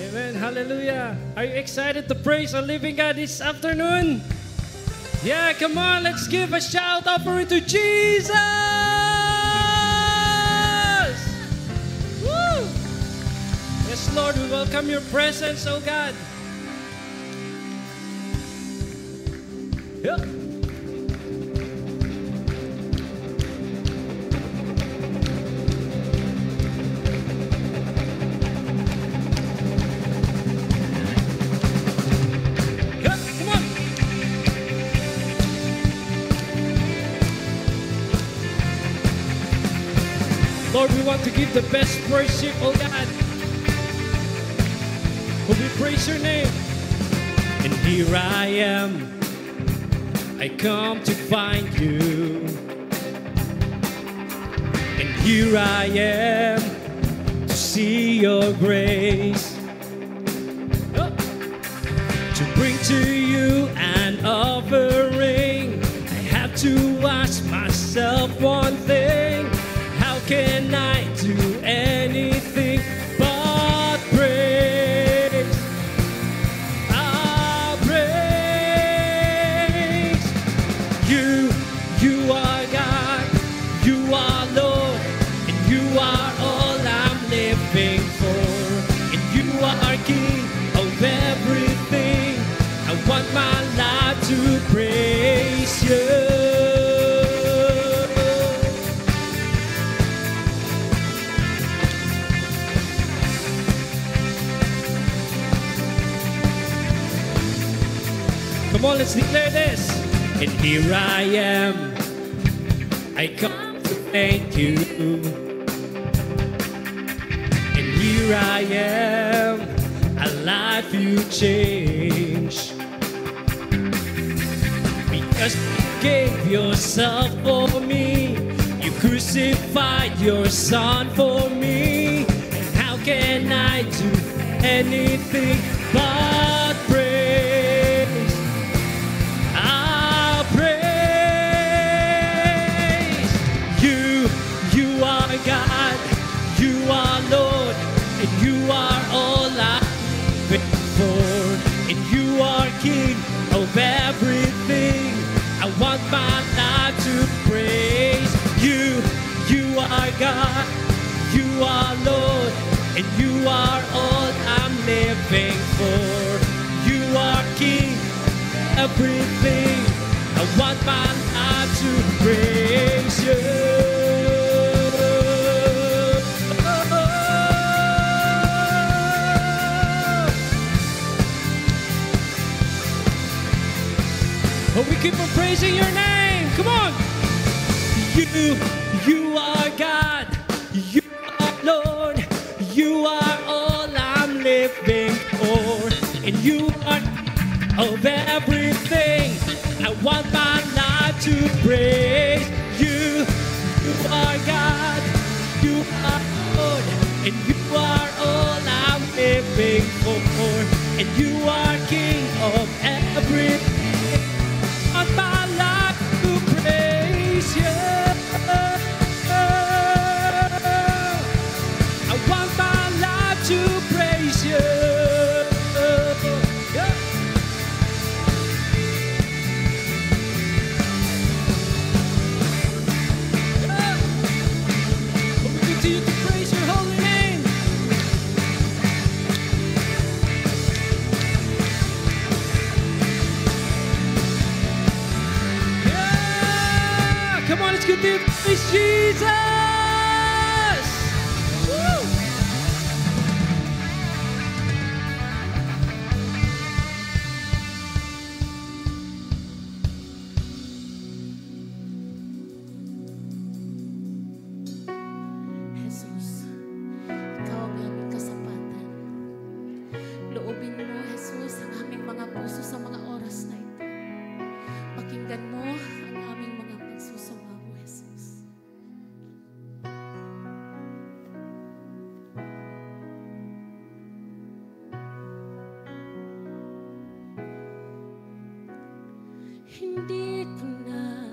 Amen. Hallelujah. Are you excited to praise our living God this afternoon? Yeah, come on. Let's give a shout offering to Jesus. Woo! Yes, Lord, we welcome your presence, oh God. Yeah. Lord, we want to give the best worship, oh God. We praise your name. And here I am, I come to find you. And here I am to see your grace. To bring to you an offering. I have to ask myself one thing. How can I do anything but praise? I'll praise you. You are God, you are Lord, and you are all I'm living for. And you are King of everything. I want my life to praise you. Come on, let's declare this. And here I am, I come to thank you. And here I am, a life you change. Because you gave yourself for me, you crucified your son for me. And how can I do anything but praise? God, you are Lord, and you are all I'm living for. And you are King of everything. I want my life to praise you. You are God, you are Lord, and you are all I'm living for. You are King of everything. I want my life to praise you. Oh, we keep on praising your name. Come on. You are God. You are Lord. You are all I'm living for. And you are of everything. I want my life to praise you. You are God. You are Lord. And you are all I'm living for. And you are King of everything. My life to praise you. I want my life to praise you. Yeah. Yeah. But we continue to praise your holy name. Come on, let's continue to praise Jesus! Woo! Jesus, Ikaw ang aming kasapatan. Loobin mo, Jesus, ang aming mga puso sa mga oras na ito. Pakinggan mo ang aming mga pagsusumamo, Jesus. Hindi ko na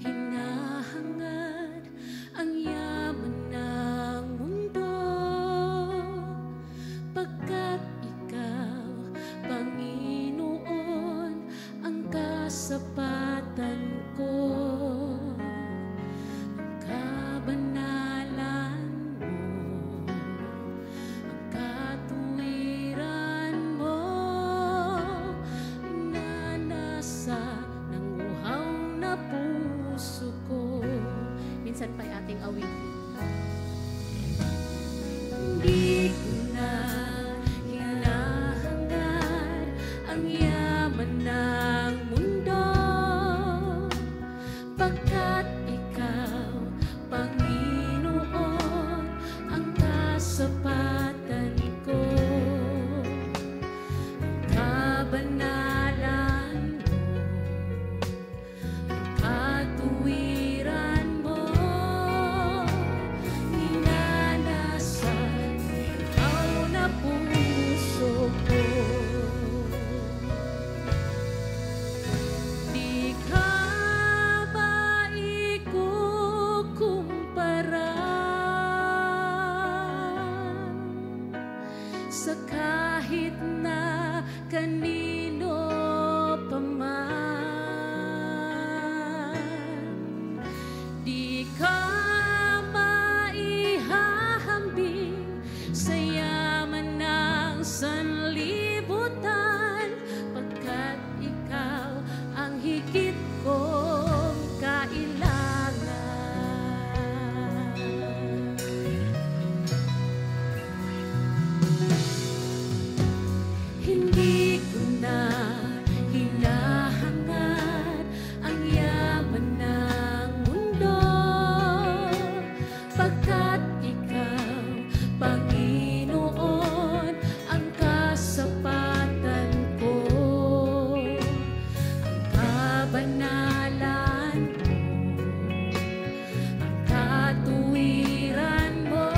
hinahangad ang yaman ng mundo, pagkat kasapatan ko, ang kabanalan mo, ang katuwiran mo, nanasa ng uhaw na puso ko. Minsan pa'y ating awitin. Hindi ko na hinahangad ang yaman ng mundo, pagkat ikaw, Panginoon, ang kasapatan ko, ang kabanalan mo, ang katuwiran mo, ninanasa ikaw na puso ko. Di ka maikukumpara sa kahit na kanino pa man. Di ka maihahambing sa yaman ng sanlibutan, pagkat ikaw ang higit kong kailangan. Hindi ko na hinahangad ang yaman ng mundo, pagkat ikaw, Panginoon, ang kasapatan ko, ang kabanalan mo, ang katuwiran mo,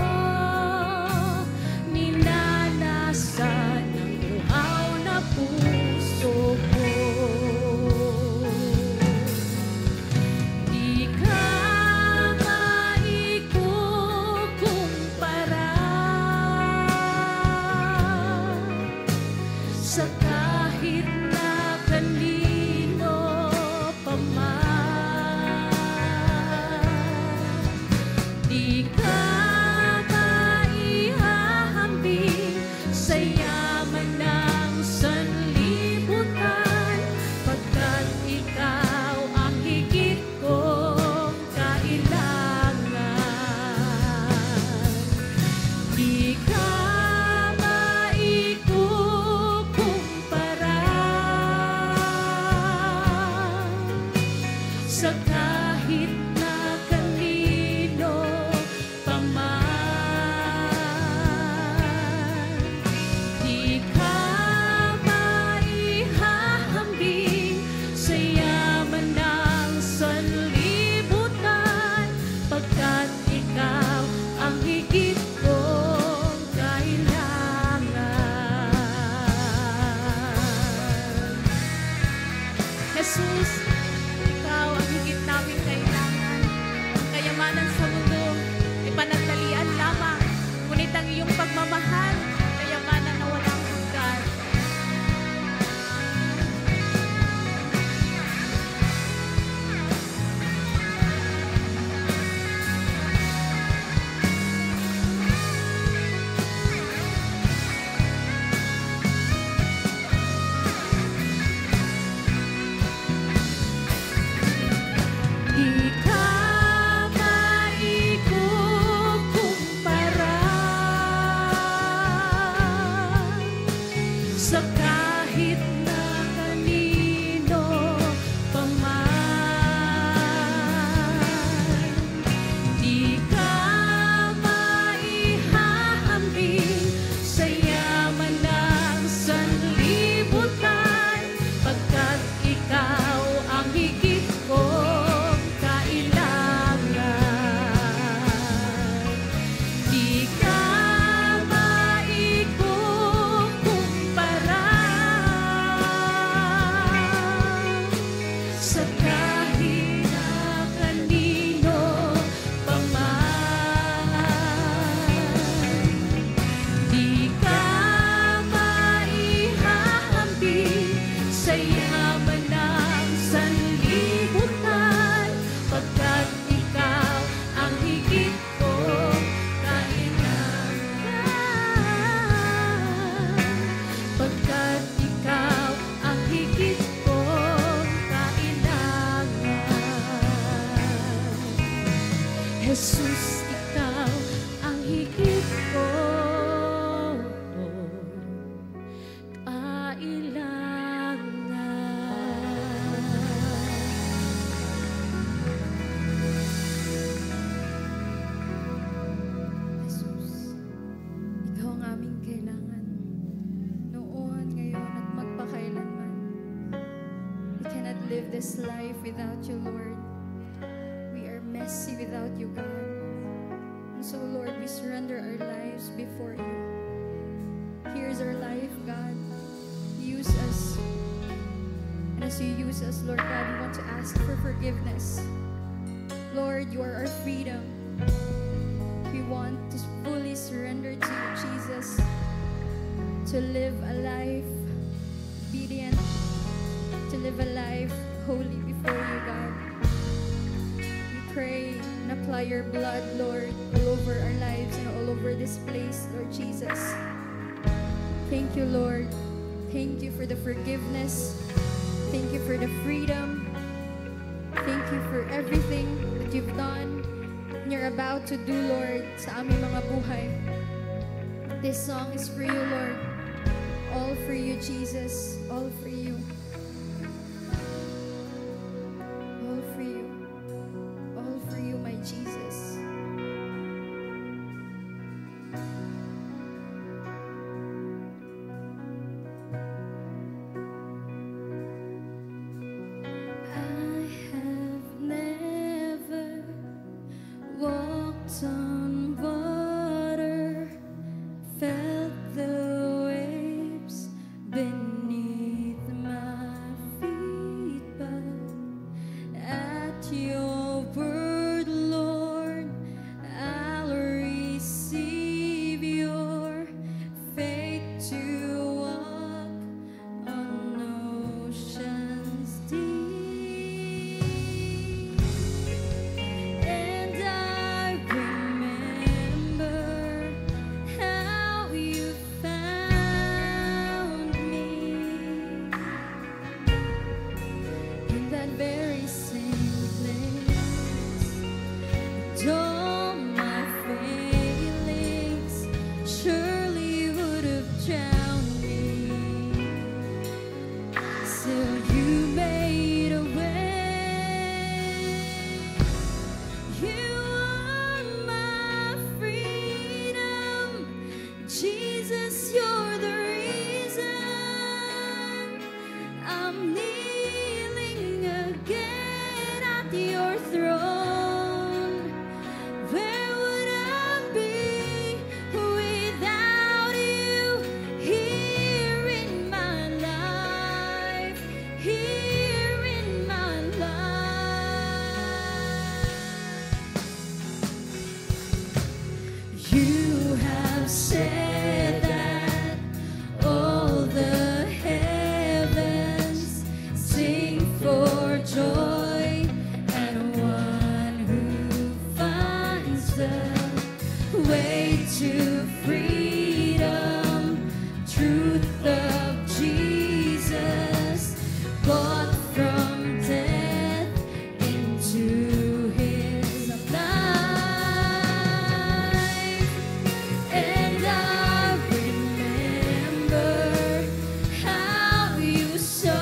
ninanasa ng uhaw na puso ko. Di ka maikukumpara sa kahit na kanino pa man. Di ka maihahambing sa yaman ng sanlibutan, pagkat ikaw ang higit kong kailangan. Di ka maikukumpara sa kahit na kanino pa man. Di ka maihahambing sa yaman ng sanlibutan, pagkat ikaw ang higit kong this life without you, Lord. We are messy without you, God. And so, Lord, we surrender our lives before you. Here's our life, God. Use us. And as you use us, Lord God, we want to ask for forgiveness. Lord, you are our freedom. We want to fully surrender to you, Jesus, to live a life obedient, to live a life holy before you, God. We pray and apply your blood, Lord, all over our lives and all over this place, Lord Jesus. Thank you, Lord. Thank you for the forgiveness. Thank you for the freedom. Thank you for everything that you've done and you're about to do, Lord, sa aming mga buhay. This song is for you, Lord. All for you, Jesus. All for you. All for you. All for you, my Jesus. I have never walked on water, felt the waves beneath my feet, but at your word, Lord, I'll receive your faith to walk on oceans deep. And I remember how you found me in that very same place. And all my failings surely would have drowned me. Still you made a way. You are my freedom. Jesus, you're the reason I'm kneeling again at your throne. Where would I be without you here in my life? Here in my life. You have said that all the heavens sing for joy at one who finds the way to freedom, truth of Jesus, bought from death into his life. And I remember how you saw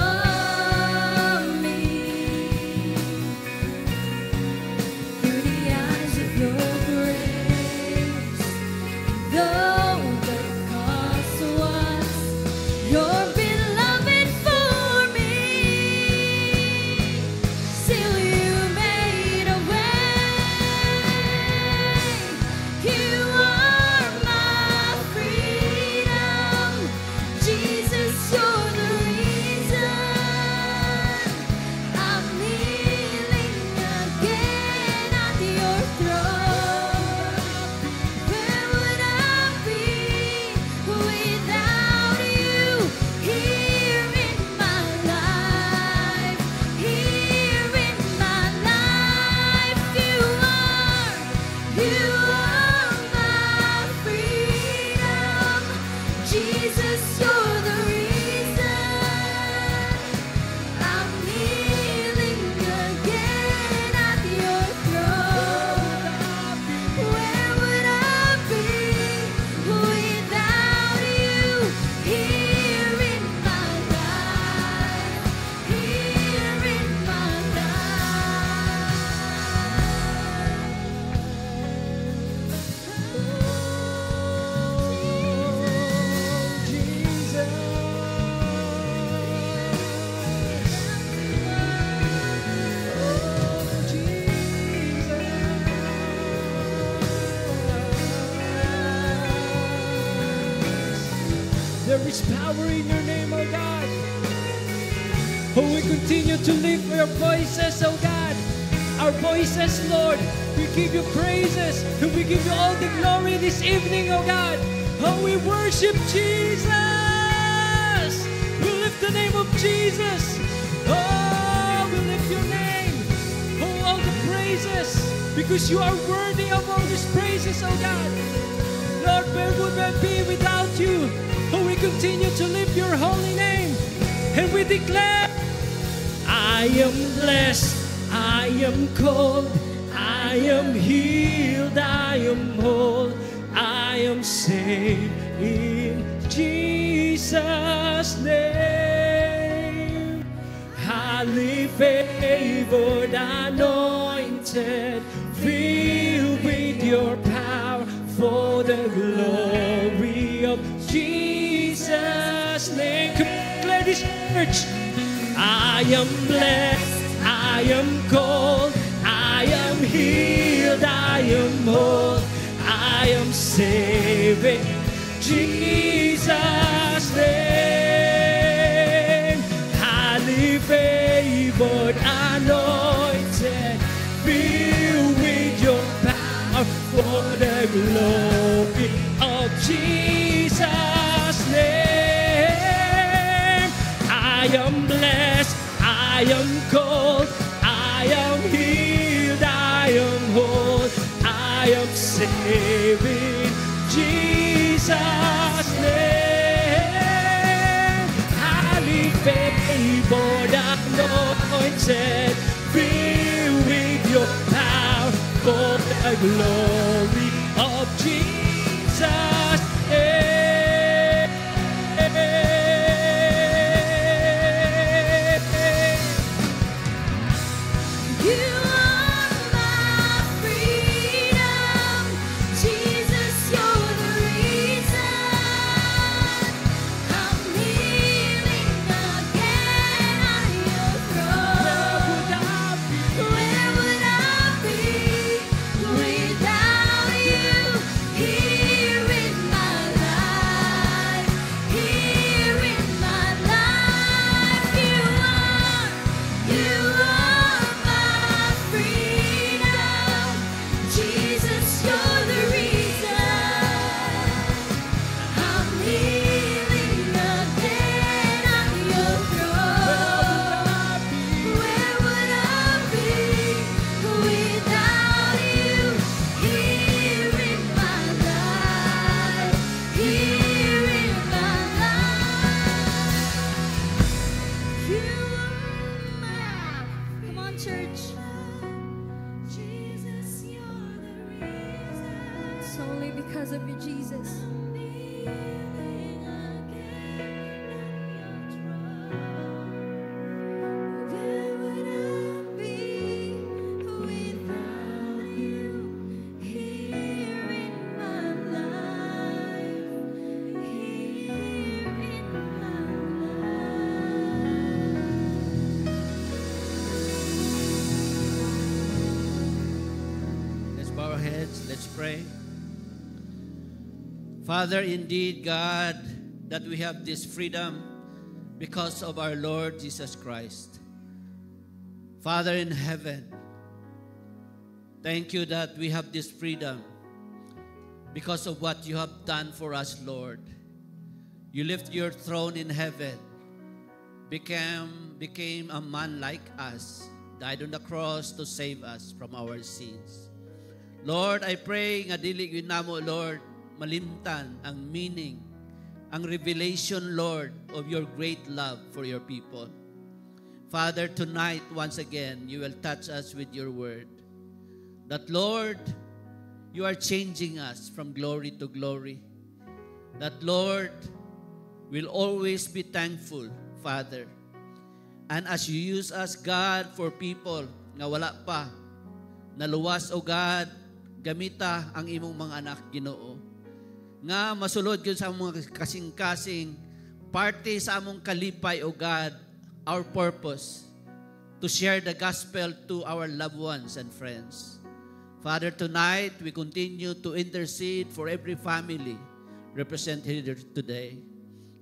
me through the eyes of your grace. Though the cost was your beloved for me, still you made a way. You are my freedom. Jesus, you're the reason I'm kneeling again at your throne. Where would I be There is power in your name, oh God. Oh, we continue to lift our voices, oh God. Our voices, Lord. We give you praises and we give you all the glory this evening, oh God. Oh, we worship Jesus. We lift the name of Jesus. Oh, we lift your name. Oh, all the praises. Because you are worthy of all these praises, oh God. Lord, where would we be without you? Oh, we continue to lift your holy name. And we declare, I am blessed, I am called, I am healed, I am whole, I am saved in Jesus' name. Highly favored, anointed, filled with your power for the glory of Jesus' name. Come on, declare this, church. I am blessed, I am called, I am healed, I am whole, I am saving Jesus' name. Highly favored, anointed, filled with your power for the glory of Jesus' name. I am blessed, I am called, I am healed, I am whole, I am saving Jesus' name. Highly favored, anointed, filled with your power for the glory of Jesus' name. Father, indeed, God, that we have this freedom because of our Lord Jesus Christ. Father in heaven, thank you that we have this freedom because of what you have done for us, Lord. You left your throne in heaven, became a man like us, died on the cross to save us from our sins. Lord, I pray nga dili gyud namo, Lord, malimtan ang meaning, ang revelation, Lord, of your great love for your people. Father, tonight, once again, you will touch us with your word. That, Lord, you are changing us from glory to glory. That, Lord, we'll always be thankful, Father. And as you use us, God, for people nga wala pa, naluwas, O God, gamita ang imong mga anak, Ginoo. Nga masulod yun sa mga kasing-kasing parte sa among kalipay, O God, our purpose to share the gospel to our loved ones and friends. Father, tonight we continue to intercede for every family represented here today.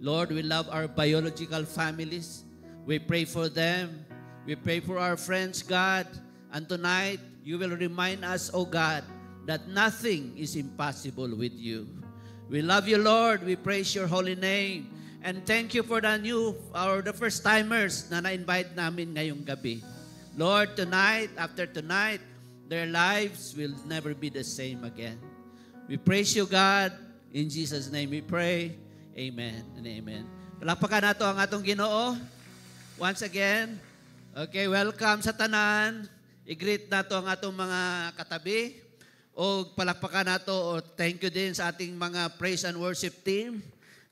Lord, we love our biological families. We pray for them. We pray for our friends, God. And tonight, you will remind us, O God, that nothing is impossible with you. We love you, Lord. We praise your holy name. And thank you for the first-timers na na-invite namin ngayong gabi. Lord, tonight, after tonight, their lives will never be the same again. We praise you, God. In Jesus' name we pray. Amen and amen. Palakpakan nato ang atong Ginoo. Once again, okay, welcome sa tanan. I-greet nato ang atong mga katabi. O palakpakan nato o thank you din sa ating mga praise and worship team.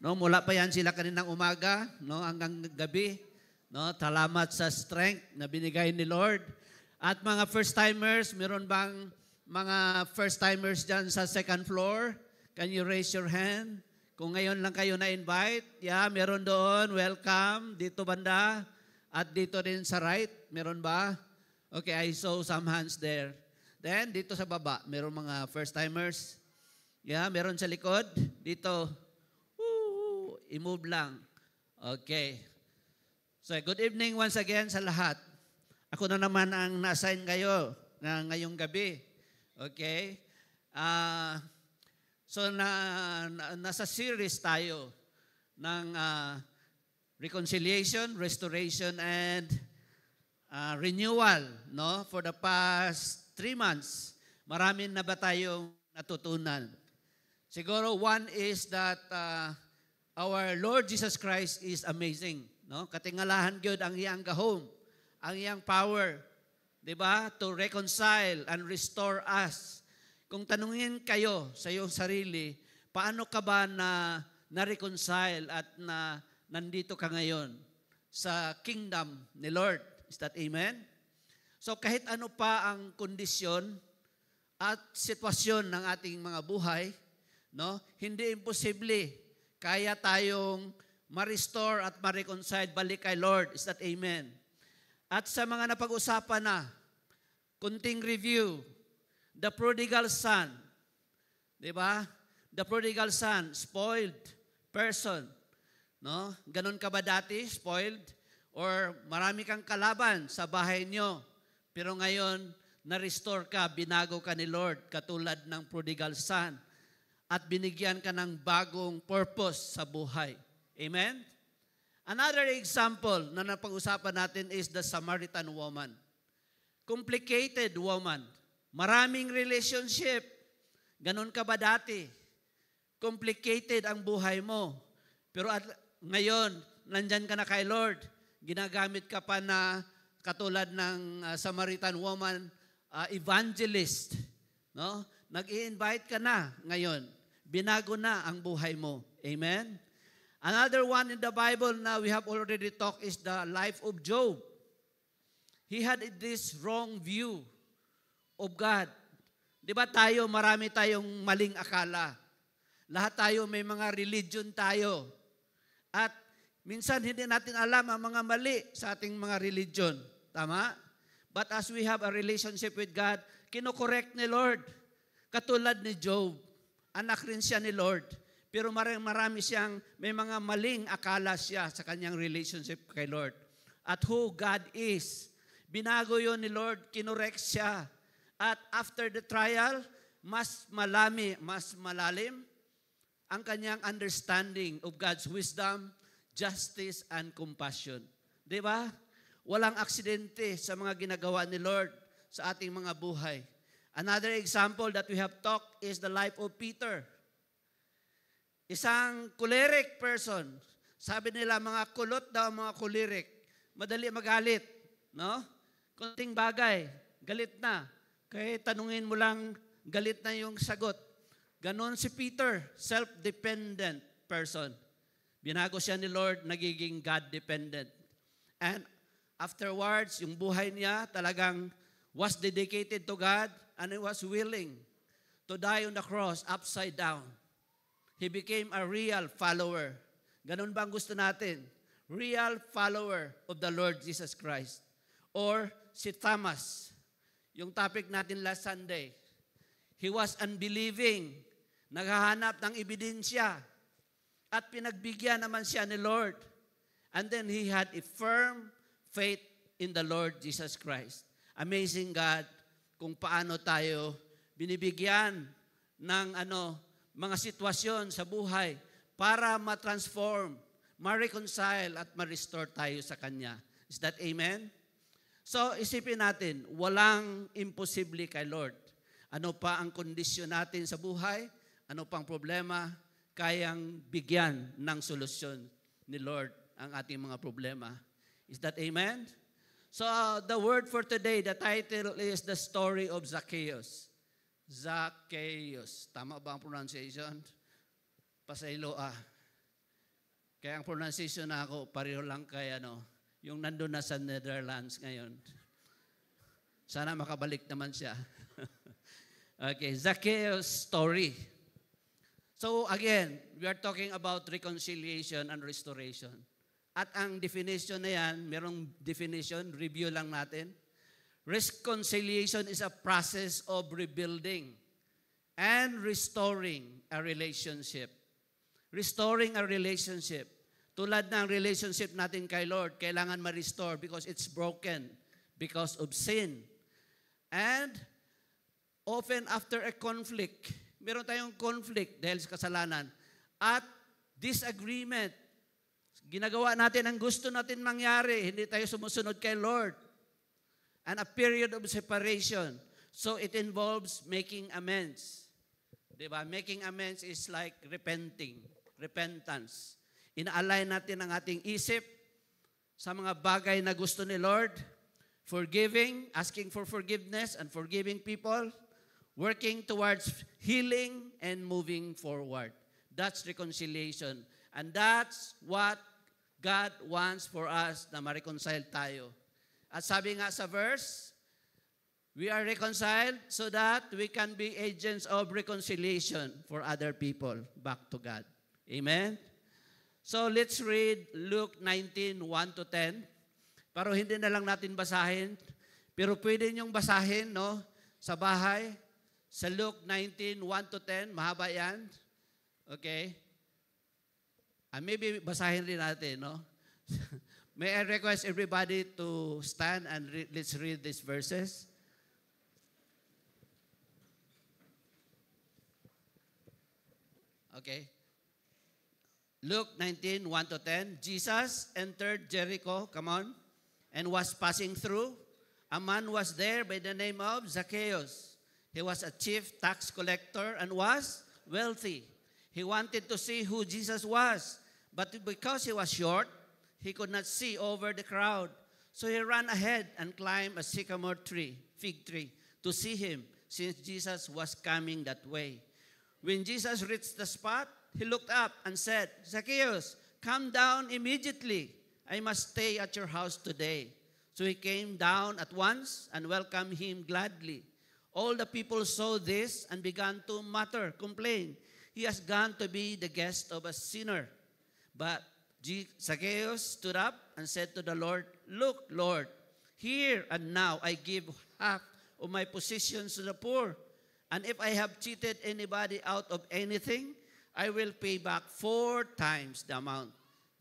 No, mula pa yan sila kaninang umaga, no, hanggang gabi. No, salamat sa strength na binigay ni Lord. At mga first-timers, meron bang mga first-timers dyan sa second floor? Can you raise your hand? Kung ngayon lang kayo na-invite, yeah, meron doon, welcome, dito banda. At dito rin sa right, meron ba? Okay, I saw some hands there. Then, dito sa baba, meron mga first-timers. Yeah, meron sa likod. Dito, i-move lang. Okay. So, good evening once again sa lahat. Ako na naman ang na-assign kayo ngayong gabi. Okay? So, nasa series tayo ng reconciliation, restoration, and renewal. No? For the past 3 months, marami na ba tayong natutunan? Siguro, one is that our Lord Jesus Christ is amazing. No? Katingalahan gyud ang iyang gahom, ang iyang power, 'di ba? To reconcile and restore us. Kung tanungin kayo sa iyong sarili, paano ka ba na-reconcile at nandito ka ngayon sa kingdom ni Lord? Is that amen? So kahit ano pa ang kondisyon at sitwasyon ng ating mga buhay, no? Hindi imposible kaya tayong ma-restore at ma-reconcile balik kay Lord. Is that amen? At sa mga napag-usapan na, kunting review, the prodigal son. Diba? The prodigal son, spoiled person. No? Ganon ka ba dati, spoiled? Or marami kang kalaban sa bahay nyo, pero ngayon, na-restore ka, binago ka ni Lord, katulad ng prodigal son. At binigyan ka ng bagong purpose sa buhay. Amen? Another example na napag-usapan natin is the Samaritan woman. Complicated woman. Maraming relationship. Ganon ka ba dati? Complicated ang buhay mo. Pero ngayon, nandyan ka na kay Lord. Ginagamit ka pa na katulad ng Samaritan woman, evangelist. No? Nag-i-invite ka na ngayon. Binago na ang buhay mo. Amen? Another one in the Bible na we have already talked is the life of Job. He had this wrong view of God. Di ba tayo, marami tayong maling akala. Lahat tayo may mga religion tayo. At minsan hindi natin alam ang mga mali sa ating mga religion. Tama? But as we have a relationship with God, kinokorek ni Lord. Katulad ni Job. Anak rin siya ni Lord. Pero marami siyang, may mga maling akala siya sa kanyang relationship kay Lord. At who God is. Binago yon ni Lord, kinorek siya. At after the trial, mas malalim ang kanyang understanding of God's wisdom, justice, and compassion. Di ba? Walang aksidente sa mga ginagawa ni Lord sa ating mga buhay. Another example that we have talked is the life of Peter. Isang choleric person. Sabi nila, mga kulot daw, mga choleric. Madali magalit. No? Kunting bagay, galit na. Kaya tanungin mo lang, galit na yung sagot. Ganon si Peter, self-dependent person. Binago siya ni Lord, nagiging God-dependent. And afterwards, yung buhay niya talagang was dedicated to God and he was willing to die on the cross upside down. He became a real follower. Ganun ba ang gusto natin? Real follower of the Lord Jesus Christ. Or si Thomas, yung topic natin last Sunday. He was unbelieving. Naghahanap ng ebidensya. at pinagbigyan naman siya ni Lord. And then he had a firm faith in the Lord Jesus Christ. Amazing God kung paano tayo binibigyan ng mga sitwasyon sa buhay para ma-transform, ma-reconcile at ma-restore tayo sa Kanya. Is that amen? So, isipin natin, walang imposible kay Lord. Ano pa ang kondisyon natin sa buhay? Ano pang problema? Kayang bigyan ng solusyon ni Lord ang ating mga problema. Is that amen? So, the word for today, the title is The Story of Zacchaeus. Zacchaeus. Tama ba ang pronunciation? Pasaylo Kaya ang pronunciation na ako, pareho lang kay yung nandun na sa Netherlands ngayon. Sana makabalik naman siya. Okay, Zacchaeus' story. So again, we are talking about reconciliation and restoration. At ang definition na yan, merong definition, review lang natin. Reconciliation is a process of rebuilding and restoring a relationship. Restoring a relationship. Tulad ng relationship natin kay Lord, kailangan ma-restore because it's broken because of sin. And often after a conflict, meron tayong conflict dahil sa kasalanan. At disagreement, ginagawa natin ang gusto natin mangyari, hindi tayo sumusunod kay Lord. And a period of separation. So it involves making amends. Diba? Making amends is like repenting, repentance. Ina-align natin ang ating isip sa mga bagay na gusto ni Lord, forgiving, asking for forgiveness and forgiving people, working towards healing and moving forward. That's reconciliation. And that's what God wants for us na ma-reconcile tayo. At sabi nga sa verse, we are reconciled so that we can be agents of reconciliation for other people back to God. Amen? So let's read Luke 19, 1 to 10. Pero hindi na lang natin basahin. Pero pwede niyong basahin, no? Sa bahay. Sa Luke 19, 1 to 10. Mahaba yan. Okay? Maybe basahin rin natin, no? May I request everybody to stand and let's read these verses. Okay. Luke 19, 1 to 10. Jesus entered Jericho, come on, and was passing through. A man was there by the name of Zacchaeus. He was a chief tax collector and was wealthy. He wanted to see who Jesus was, but because he was short, he could not see over the crowd. So he ran ahead and climbed a sycamore tree, fig tree, to see him, since Jesus was coming that way. When Jesus reached the spot, he looked up and said, Zacchaeus, come down immediately. I must stay at your house today. So he came down at once and welcomed him gladly. All the people saw this and began to mutter, complain. He has gone to be the guest of a sinner. But Zacchaeus stood up and said to the Lord, Look, Lord, here and now I give half of my possessions to the poor. And if I have cheated anybody out of anything, I will pay back 4 times the amount.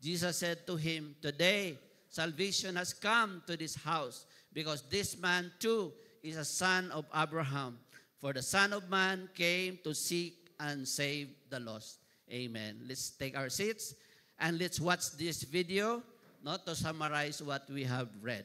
Jesus said to him, Today salvation has come to this house, because this man too is a son of Abraham. For the Son of Man came to seek and save the lost. Amen. Let's take our seats and let's watch this video, not to summarize what we have read.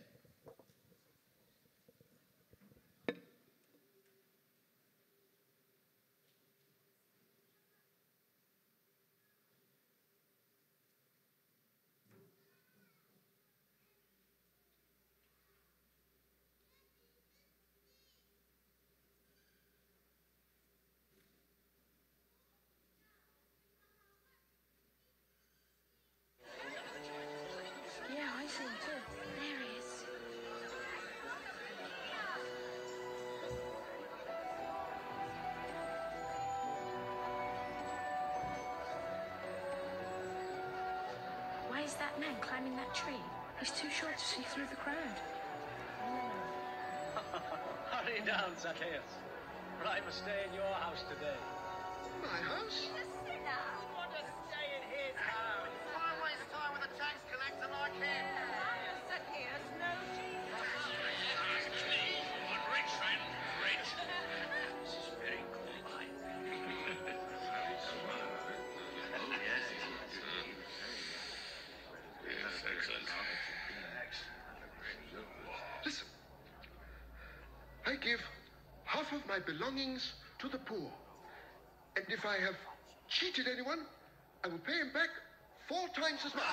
Why is that man climbing that tree? He's too short to see through the crowd. Hurry down, Zacchaeus, for I must stay in your house today. My house? You want to stay in his half of my belongings to the poor. And if I have cheated anyone, I will pay him back 4 times as much.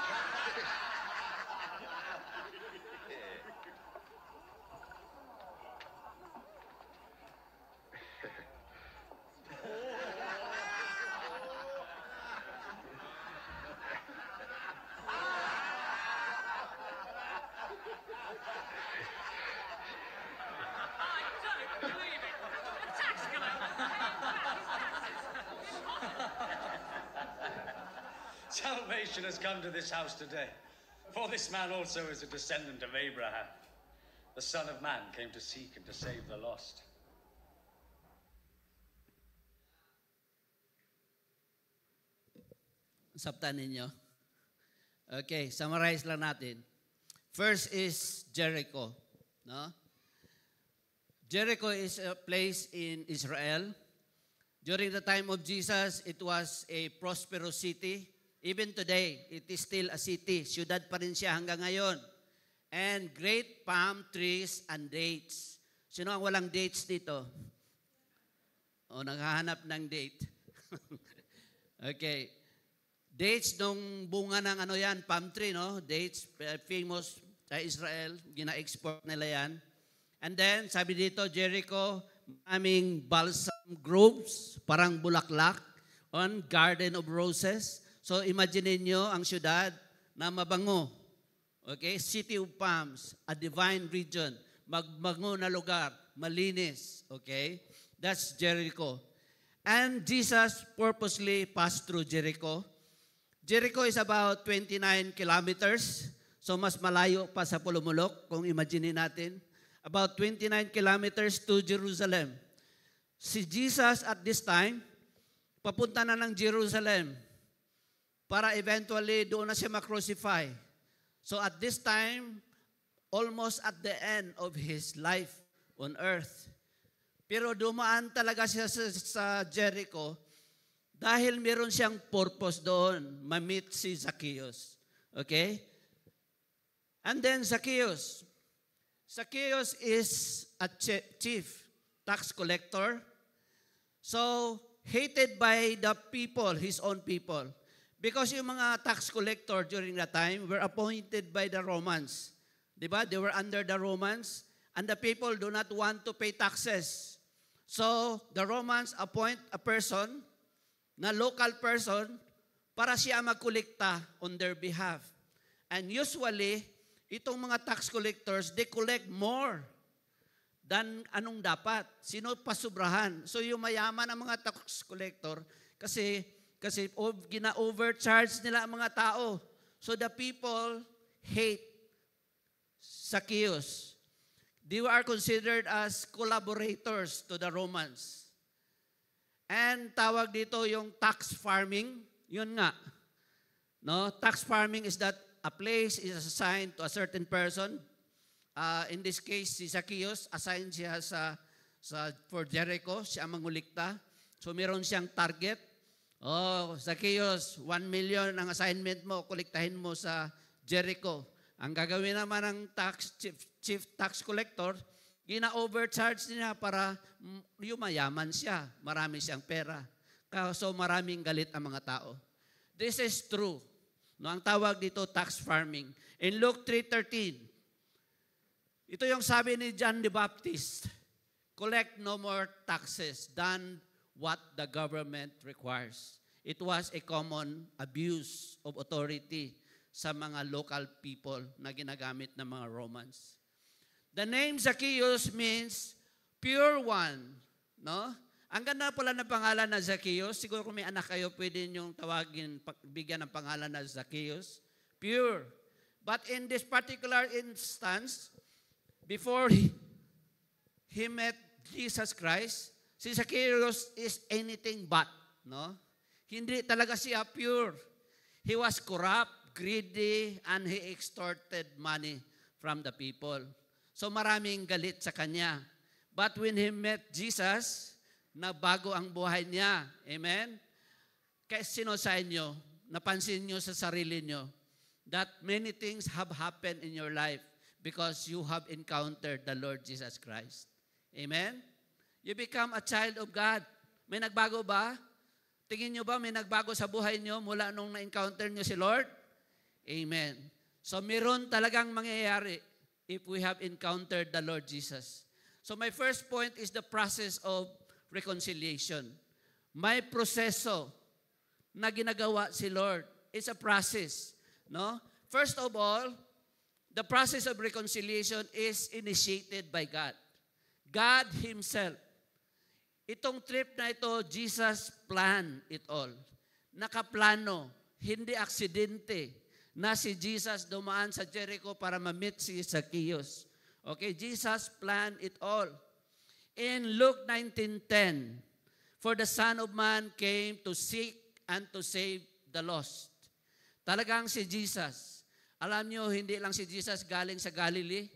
Salvation has come to this house today, for this man also is a descendant of Abraham. The Son of Man came to seek and to save the lost. Saptan ninyo. Okay, summarize lang natin. First is Jericho. No? Jericho is a place in Israel. During the time of Jesus, it was a prosperous city. Even today, it is still a city. Siyudad pa rin siya hanggang ngayon. And great palm trees and dates. Sino ang walang dates dito? O, naghahanap ng date. Okay. Dates nung bunga ng ano yan, palm tree, no? Dates, famous sa Israel. Gina-export nila yan. And then, sabi dito, Jericho, aming balsam groves, parang bulaklak, on garden of roses. So, imagine niyo ang syudad na mabango. Okay? City of palms, a divine region, magbango na lugar, malinis. Okay? That's Jericho. And Jesus purposely passed through Jericho. Jericho is about 29 kilometers. So, mas malayo pa sa Pulumulok, kung imagine natin. About 29 kilometers to Jerusalem. Si Jesus at this time, papunta na ng Jerusalem para eventually doon na siya ma-crucify. So at this time, almost at the end of his life on earth. Pero dumaan talaga siya sa Jericho dahil meron siyang purpose doon, ma-meet si Zacchaeus. Okay? And then Zacchaeus. Zacchaeus is a chief tax collector. So, hated by the people, his own people. Because yung mga tax collector during that time were appointed by the Romans. Diba? They were under the Romans. And the people do not want to pay taxes. So, the Romans appoint a person, na local person, para siya magkolekta on their behalf. And usually, itong mga tax collectors, they collect more than anong dapat. Sino pasubrahan? So, yung mayaman ng mga tax collector, kasi gina-overcharge nila ang mga tao. So the people hate Zacchaeus. They are considered as collaborators to the Romans. And tawag dito yung tax farming. Yun nga. No? Tax farming is that a place is assigned to a certain person. In this case, si Zacchaeus, assigned siya for Jericho. Siya ang mangulikta. So meron siyang target. Oh, Zacchaeus, 1 million ang assignment mo, kolektahin mo sa Jericho. Ang gagawin naman ng chief tax collector, gina-overcharge niya para yumayaman siya. Marami siyang pera. So maraming galit ang mga tao. This is true. No, ang tawag dito, tax farming. In Luke 3:13, ito yung sabi ni John the Baptist, collect no more taxes than what the government requires. It was a common abuse of authority sa mga local people na ginagamit ng mga Romans. The name Zacchaeus means pure one. No? Ang ganda pala ng pangalan na Zacchaeus. Siguro kung may anak kayo, pwede niyong tawagin, bigyan ng pangalan na Zacchaeus. Pure. But in this particular instance, before he met Jesus Christ, si Zacchaeus is anything but, no? Hindi talaga siya pure. He was corrupt, greedy, and he extorted money from the people. So maraming galit sa kanya. But when he met Jesus, nabago ang buhay niya. Amen? Kaya sino sa inyo, napansin nyo sa sarili nyo, that many things have happened in your life because you have encountered the Lord Jesus Christ. Amen? You become a child of God. May nagbago ba? Tingin nyo ba may nagbago sa buhay nyo mula nung na-encounter nyo si Lord? Amen. So meron talagang mangyayari if we have encountered the Lord Jesus. So my first point is the process of reconciliation. May proseso na ginagawa si Lord. It's a process. No? First of all, the process of reconciliation is initiated by God. God Himself. Itong trip na ito, Jesus planned it all. Nakaplano, hindi aksidente na si Jesus dumaan sa Jericho para ma-meet si Zacchaeus. Okay, Jesus planned it all. In Luke 19:10, for the Son of Man came to seek and to save the lost. Talagang si Jesus, alam nyo, hindi lang si Jesus galing sa Galilee,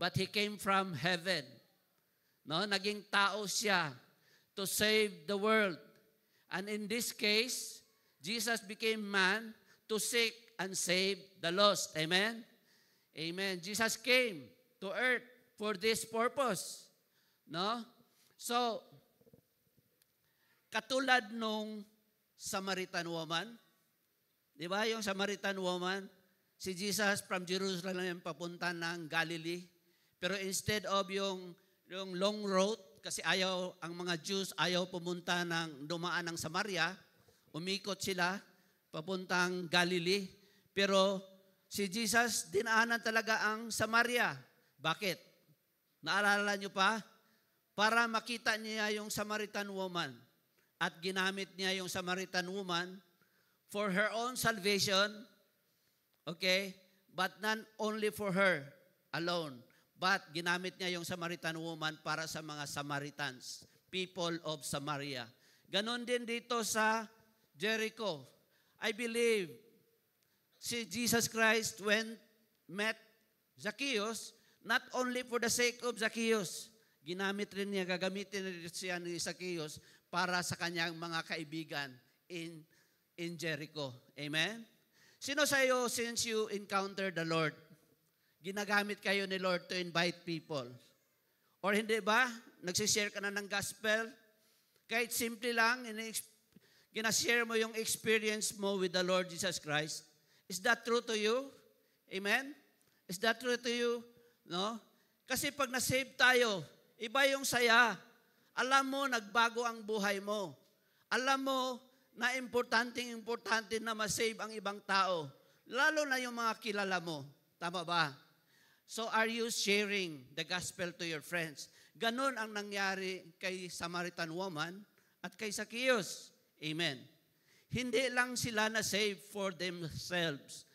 but He came from heaven. No, naging tao siya to save the world. And in this case, Jesus became man to seek and save the lost. Amen? Amen. Jesus came to earth for this purpose. No? So, katulad nung Samaritan woman, di ba yung Samaritan woman, si Jesus from Jerusalem papunta ng Galilee, pero instead of yung long road, kasi ang mga Jews ayaw pumunta dumaan ng Samaria, umikot sila papuntang Galilee, pero si Jesus dinaanan talaga ang Samaria. Bakit? Naalala nyo pa? Para makita niya yung Samaritan woman at ginamit niya yung Samaritan woman for her own salvation, okay? But not only for her alone, but ginamit niya yung Samaritan woman para sa mga Samaritans, people of Samaria. Ganon din dito sa Jericho. I believe si Jesus Christ met Zacchaeus, not only for the sake of Zacchaeus, gagamitin rin siya ni Zacchaeus para sa kanyang mga kaibigan in Jericho. Amen? Sino sa iyo, since you encountered the Lord, ginagamit kayo ni Lord to invite people? Or hindi ba? Nagsishare ka na ng gospel? Kahit simple lang, ginashare mo yung experience mo with the Lord Jesus Christ. Is that true to you? Amen? Is that true to you? No? Kasi pag na-save tayo, iba yung saya. Alam mo, nagbago ang buhay mo. Alam mo na importante na ma-save ang ibang tao. Lalo na yung mga kilala mo. Tama ba? So are you sharing the gospel to your friends? Ganon ang nangyari kay Samaritan woman at kay Zacchaeus. Amen. Hindi lang sila na-save for themselves,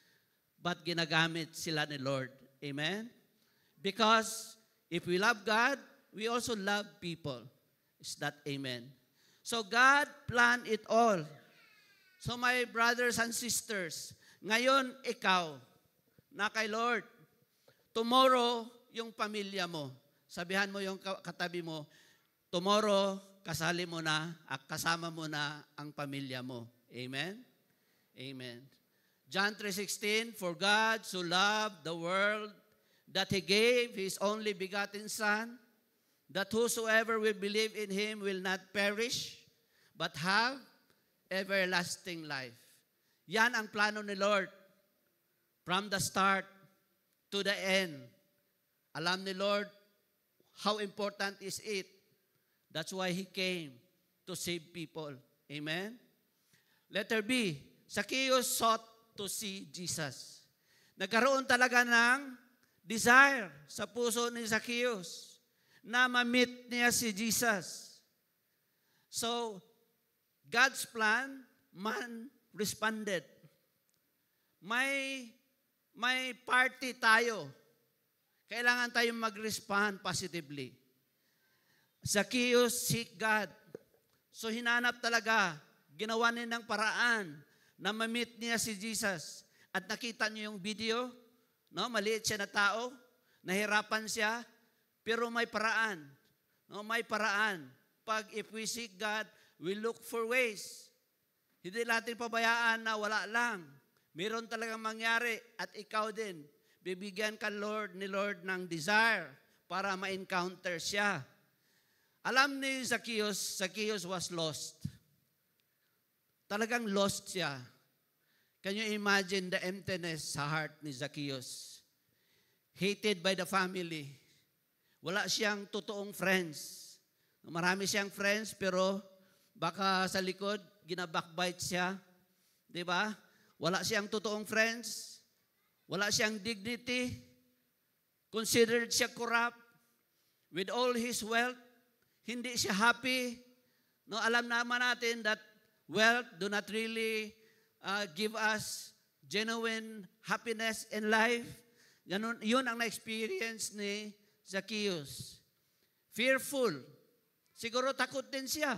but ginagamit sila ni Lord. Amen? Because if we love God, we also love people. Is that amen? So God planned it all. So my brothers and sisters, ngayon ikaw, na kay Lord, tomorrow yung pamilya mo, sabihan mo yung katabi mo, tomorrow kasali mo na, kasama mo na ang pamilya mo. Amen? Amen. John 3:16, for God so loved the world that He gave His only begotten Son, that whosoever will believe in Him will not perish, but have everlasting life. Yan ang plano ni Lord. From the start to the end. Alam ni Lord how important is it. That's why He came to save people. Amen? Letter B, Zacchaeus sought to see Jesus. Nagkaroon talaga ng desire sa puso ni Zacchaeus na ma-meet niya si Jesus. So, God's plan, man responded. May party tayo. Kailangan tayong mag-respond positively. Zacchaeus seek God. So, hinanap talaga, ginawa niya ng paraan na ma-meet niya si Jesus. At nakita niyo yung video, no? Maliit siya na tao, nahirapan siya, pero may paraan. No? May paraan. If we seek God, we look for ways. Hindi natin pabayaan na wala lang. Meron talagang mangyari at ikaw din. Bibigyan ka ni Lord ng desire para ma-encounter siya. Alam ni Zacchaeus was lost. Talagang lost siya. Can you imagine the emptiness sa heart ni Zacchaeus? Hated by the family. Wala siyang totoong friends. Marami siyang friends pero baka sa likod, ginabackbite siya. Diba? Wala siyang totoong friends. Wala siyang dignity. Considered siya corrupt. With all his wealth, hindi siya happy. No, alam naman natin that wealth do not really give us genuine happiness in life. Ganun, yun ang na-experience ni Zacchaeus. Fearful. Siguro takot din siya.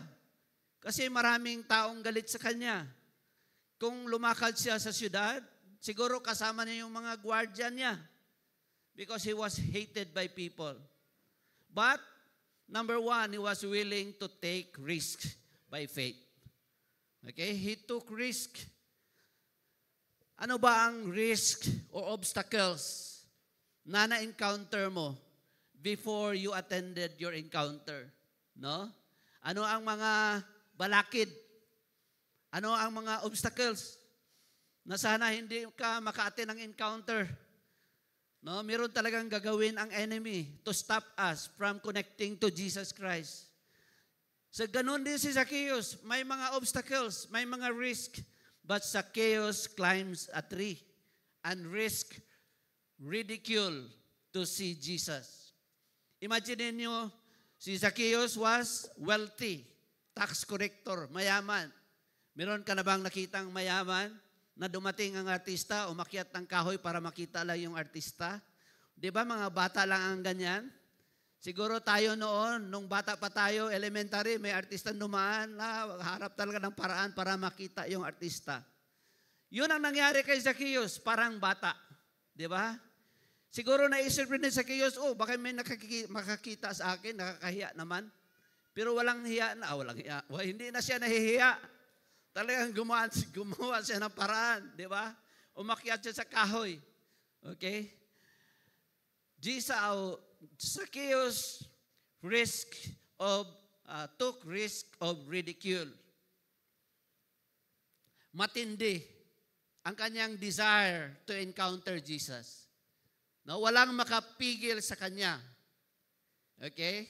Kasi maraming taong galit sa kanya. Kung lumakad siya sa syudad, siguro kasama niya yung mga guardian niya. Because he was hated by people. But, number one, he was willing to take risk by faith. Okay? He took risk. Ano ba ang risk or obstacles na na-encounter mo before you attended your encounter? No? Ano ang mga balakid? Ano ang mga obstacles na sana hindi ka maka-attend ng encounter? No, meron talagang gagawin ang enemy to stop us from connecting to Jesus Christ. So ganun din si Zacchaeus, may mga obstacles, may mga risk, but Zacchaeus climbs a tree and risk ridicule to see Jesus. Imagine niyo, si Zacchaeus was wealthy, tax collector, mayaman. Meron ka na bang nakitang mayaman na dumating ang artista, umakyat ng kahoy para makita lang yung artista? Di ba mga bata lang ang ganyan? Siguro tayo noon, nung bata pa tayo, elementary, may artista dumaan, harap talaga ng paraan para makita yung artista. Yun ang nangyari kay Zacchaeus, parang bata. Di ba? Siguro naisip rin ni Zacchaeus, baka may makakita sa akin, nakakahiya naman. Pero walang hiya na, walang hiya. Hindi na siya nahihiya. Talagang gumawa siya ng paraan, di ba? Umakyat siya sa kahoy. Okay? Zacchaeus took risk of ridicule. Matindi ang kanyang desire to encounter Jesus. No, walang makapigil sa kanya. Okay?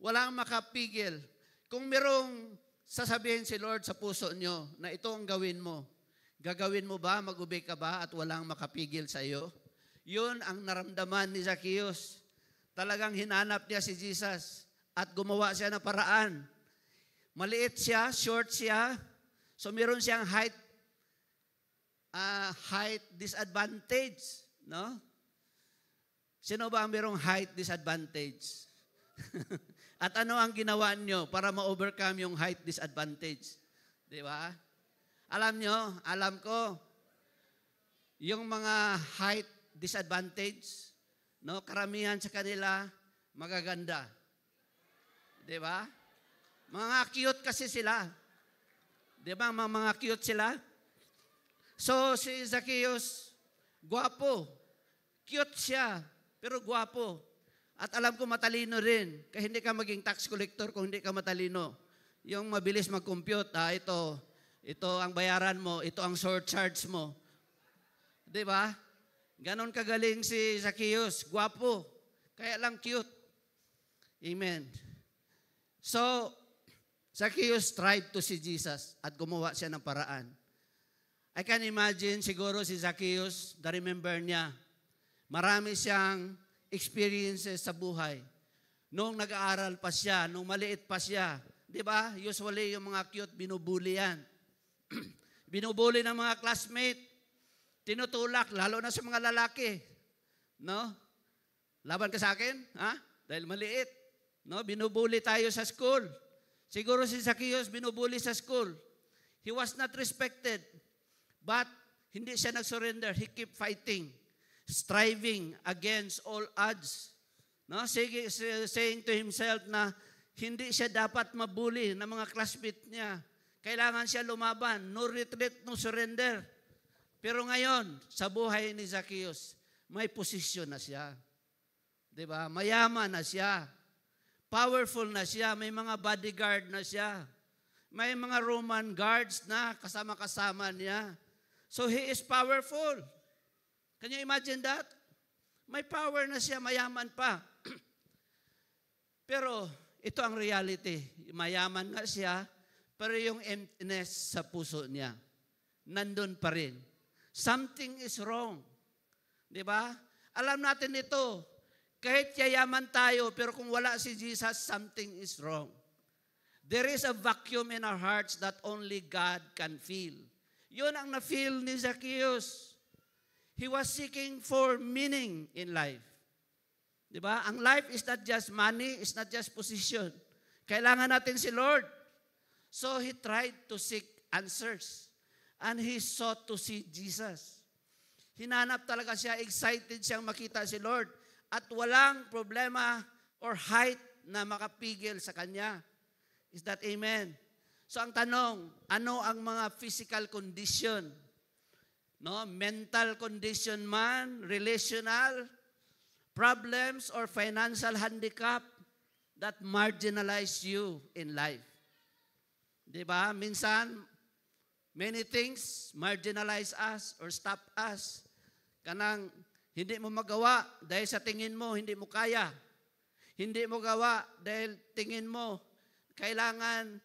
Walang makapigil. Kung merong sasabihin si Lord sa puso nyo na ito ang gawin mo, gagawin mo ba, mag-obey ka ba at walang makapigil sa iyo? Yun ang naramdaman ni Zacchaeus. Talagang hinanap niya si Jesus at gumawa siya ng paraan. Maliit siya, short siya, so meron siyang height disadvantage. No? Sino ba ang merong height disadvantage? At ano ang ginawa nyo para ma-overcome yung height disadvantage? Di ba? Alam nyo, alam ko, yung mga height disadvantage, no, karamihan sa kanila, magaganda. Di ba? Mga cute kasi sila. Di ba? Mga cute sila. So, si Zacchaeus, guwapo. Cute siya, pero guwapo. At alam ko matalino rin. Kaya hindi ka maging tax collector kung hindi ka matalino. Yung mabilis mag-compute, ito ang bayaran mo, ito ang surcharge mo. Di ba? Ganon kagaling si Zacchaeus. Guwapo. Kaya lang cute. Amen. So, Zacchaeus tried to see Jesus at gumawa siya ng paraan. I can imagine siguro si Zacchaeus, remember niya, marami siyang experiences sa buhay. Nung nag-aaral pa siya, nung maliit pa siya, di ba? Usually yung mga cute, binubuli yan. Binubuli ng mga classmate, tinutulak, lalo na sa mga lalaki. No? Laban ka sa akin? Ha? Dahil maliit. No? Binubuli tayo sa school. Siguro si Zacchaeus binubuli sa school. He was not respected. But hindi siya nag-surrender. He kept fighting. Striving against all odds. No? Saying to himself na hindi siya dapat mabuli ng mga classmates niya. Kailangan siya lumaban. No retreat, no surrender. Pero ngayon, sa buhay ni Zacchaeus, may posisyon na siya. Diba? Mayaman na siya. Powerful na siya. May mga bodyguard na siya. May mga Roman guards na kasama-kasama niya. So he is powerful. Can you imagine that? May power na siya, mayaman pa. Pero ito ang reality. Mayaman nga siya, pero yung emptiness sa puso niya, nandun pa rin. Something is wrong. Di ba? Alam natin ito. Kahit yayaman tayo, pero kung wala si Jesus, something is wrong. There is a vacuum in our hearts that only God can fill. Yun ang na-feel ni Zacchaeus. He was seeking for meaning in life. Diba? Ang life is not just money, it's not just position. Kailangan natin si Lord. So he tried to seek answers. And he sought to see Jesus. Hinanap talaga siya, excited siyang makita si Lord. At walang problema or height na makapigil sa kanya. Is that amen? So ang tanong, ano ang mga physical condition? No, mental condition man, relational problems or financial handicap that marginalize you in life. 'Di ba? Minsan many things marginalize us or stop us. Kanang hindi mo magawa dahil sa tingin mo hindi mo kaya. Hindi mo gawa dahil tingin mo kailangan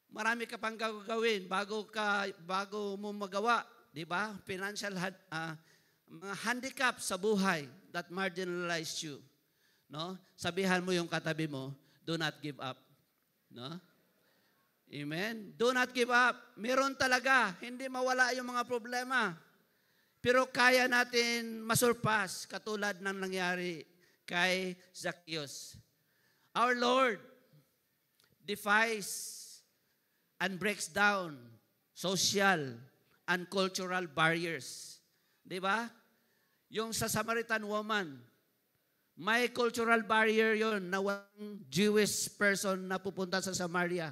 marami ka pang gagawin bago mo magawa. Di ba? Financial mga handicap sa buhay that marginalize you. No? Sabihan mo yung katabi mo, do not give up. No? Amen? Do not give up. Meron talaga. Hindi mawala yung mga problema. Pero kaya natin masurpass katulad ng nangyari kay Zacchaeus. Our Lord defies and breaks down social and cultural barriers. Di ba? Yung sa Samaritan woman, may cultural barrier yon na walang Jewish person na pupunta sa Samaria.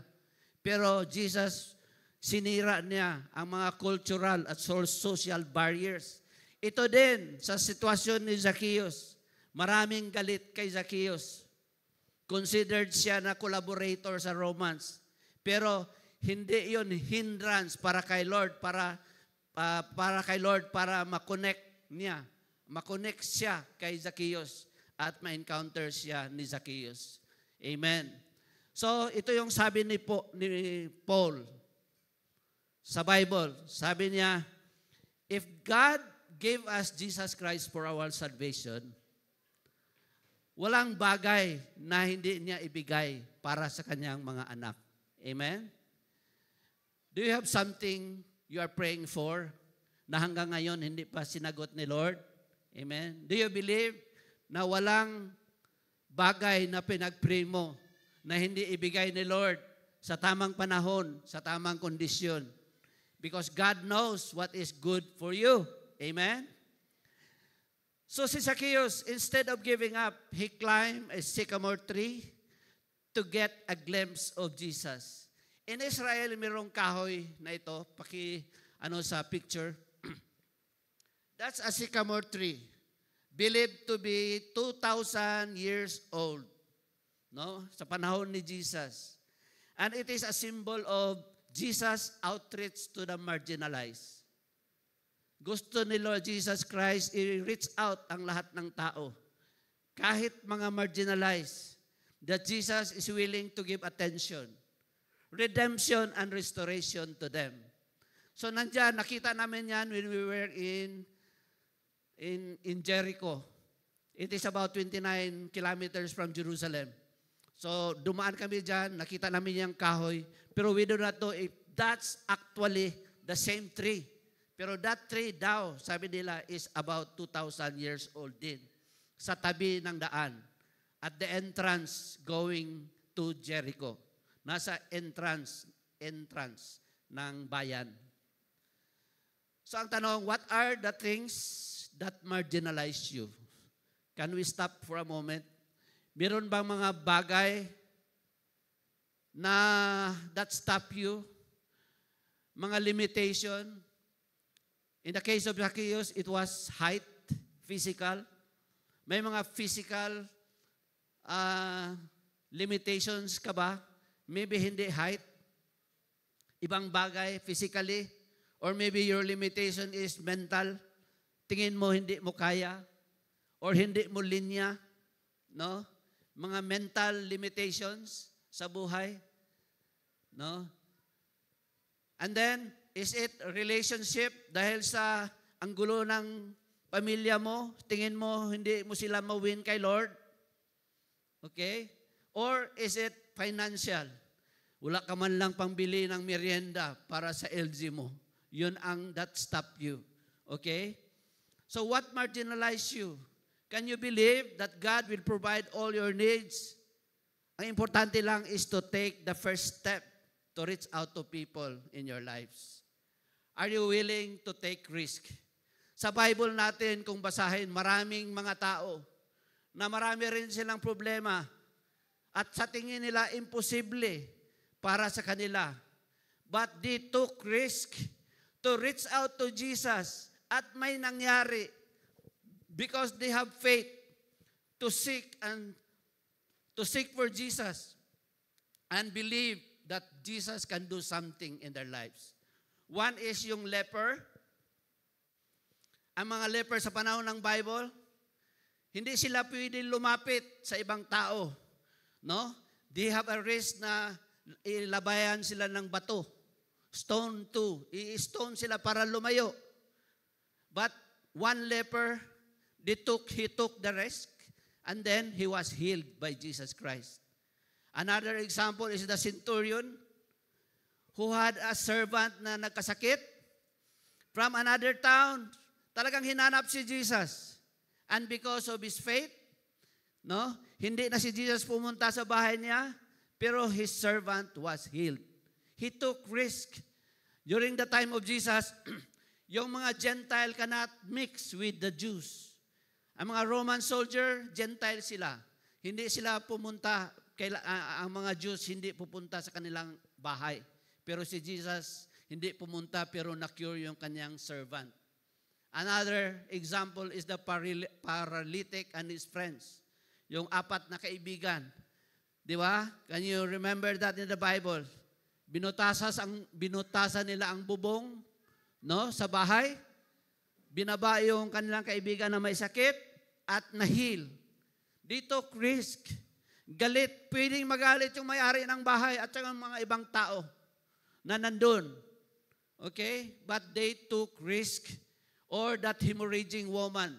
Pero Jesus, sinira niya ang mga cultural at social barriers. Ito din sa sitwasyon ni Zacchaeus. Maraming galit kay Zacchaeus. Considered siya na collaborator sa Romans. Pero hindi yon hindrance para kay Lord, para kay Lord para ma-connect niya. Ma-connect siya kay Zacchaeus at ma-encounter siya ni Zacchaeus. Amen. So, ito yung sabi ni Paul sa Bible. Sabi niya, if God gave us Jesus Christ for our salvation, walang bagay na hindi niya ibigay para sa kanyang mga anak. Amen? Do you have something you are praying for na hanggang ngayon hindi pa sinagot ni Lord? Amen? Do you believe na walang bagay na pinag-pray mo na hindi ibigay ni Lord sa tamang panahon, sa tamang kondisyon? Because God knows what is good for you. Amen? So si Zacchaeus, instead of giving up, he climbed a sycamore tree to get a glimpse of Jesus. In Israel, mayroong kahoy na ito. Sa picture. That's a sycamore tree. Believed to be 2,000 years old. No? Sa panahon ni Jesus. And it is a symbol of Jesus' outreach to the marginalized. Gusto ni Lord Jesus Christ i-reach out ang lahat ng tao. Kahit mga marginalized. That Jesus is willing to give attention, redemption, and restoration to them. So nandiyan, nakita namin yan when we were in Jericho. It is about 29 kilometers from Jerusalem. So dumaan kami dyan, nakita namin yung kahoy. Pero we do not know if that's actually the same tree. Pero that tree daw, sabi nila, is about 2,000 years old din. Sa tabi ng daan. At the entrance going to Jericho. Nasa entrance ng bayan. So ang tanong, what are the things that marginalize you? Can we stop for a moment? Meron bang mga bagay na that stop you? Mga limitation? In the case of Zacchaeus, it was height, physical. May mga physical limitations ka ba? Maybe hindi height, ibang bagay, physically, or maybe your limitation is mental. Tingin mo hindi mo kaya, or hindi mo linya, no? Mga mental limitations sa buhay, no? And then, is it relationship dahil sa ang gulo ng pamilya mo, tingin mo hindi mo sila ma-win kay Lord? Okay? Or is it financial? Wala ka man lang pambili ng merienda para sa LG mo. Yun ang that stop you. Okay? So what marginalize you? Can you believe that God will provide all your needs? Ang importante lang is to take the first step to reach out to people in your lives. Are you willing to take risk? Sa Bible natin, kung basahin, maraming mga tao na marami rin silang problema at sa tingin nila imposible para sa kanila. But they took risk to reach out to Jesus at may nangyari because they have faith to seek for Jesus and believe that Jesus can do something in their lives. One is yung leper. Ang mga leper sa panahon ng Bible, hindi sila pwedeng lumapit sa ibang tao. No? They have a risk na ilabayan sila ng bato. Stone to. I-stone sila para lumayo. But one leper, he took the risk and then he was healed by Jesus Christ. Another example is the centurion who had a servant na nagkasakit from another town. Talagang hinanap si Jesus. And because of his faith, no, hindi na si Jesus pumunta sa bahay niya, pero his servant was healed. He took risk. During the time of Jesus, yung mga Gentile cannot mix with the Jews. Ang mga Roman soldier, Gentile sila. Hindi sila pumunta, ang mga Jews hindi pupunta sa kanilang bahay. Pero si Jesus hindi pumunta pero na-cure yung kanyang servant. Another example is the paralytic and his friends. Yung apat na kaibigan. Di ba? Can you remember that in the Bible? Binutasan nila ang bubong, no, sa bahay. Binaba yung kanilang kaibigan na may sakit at na-heal. They took risk. Galit, pwedeng magalit yung may-ari ng bahay at saka mga ibang tao na nandun. Okay? But they took risk. Or that hemorrhaging woman,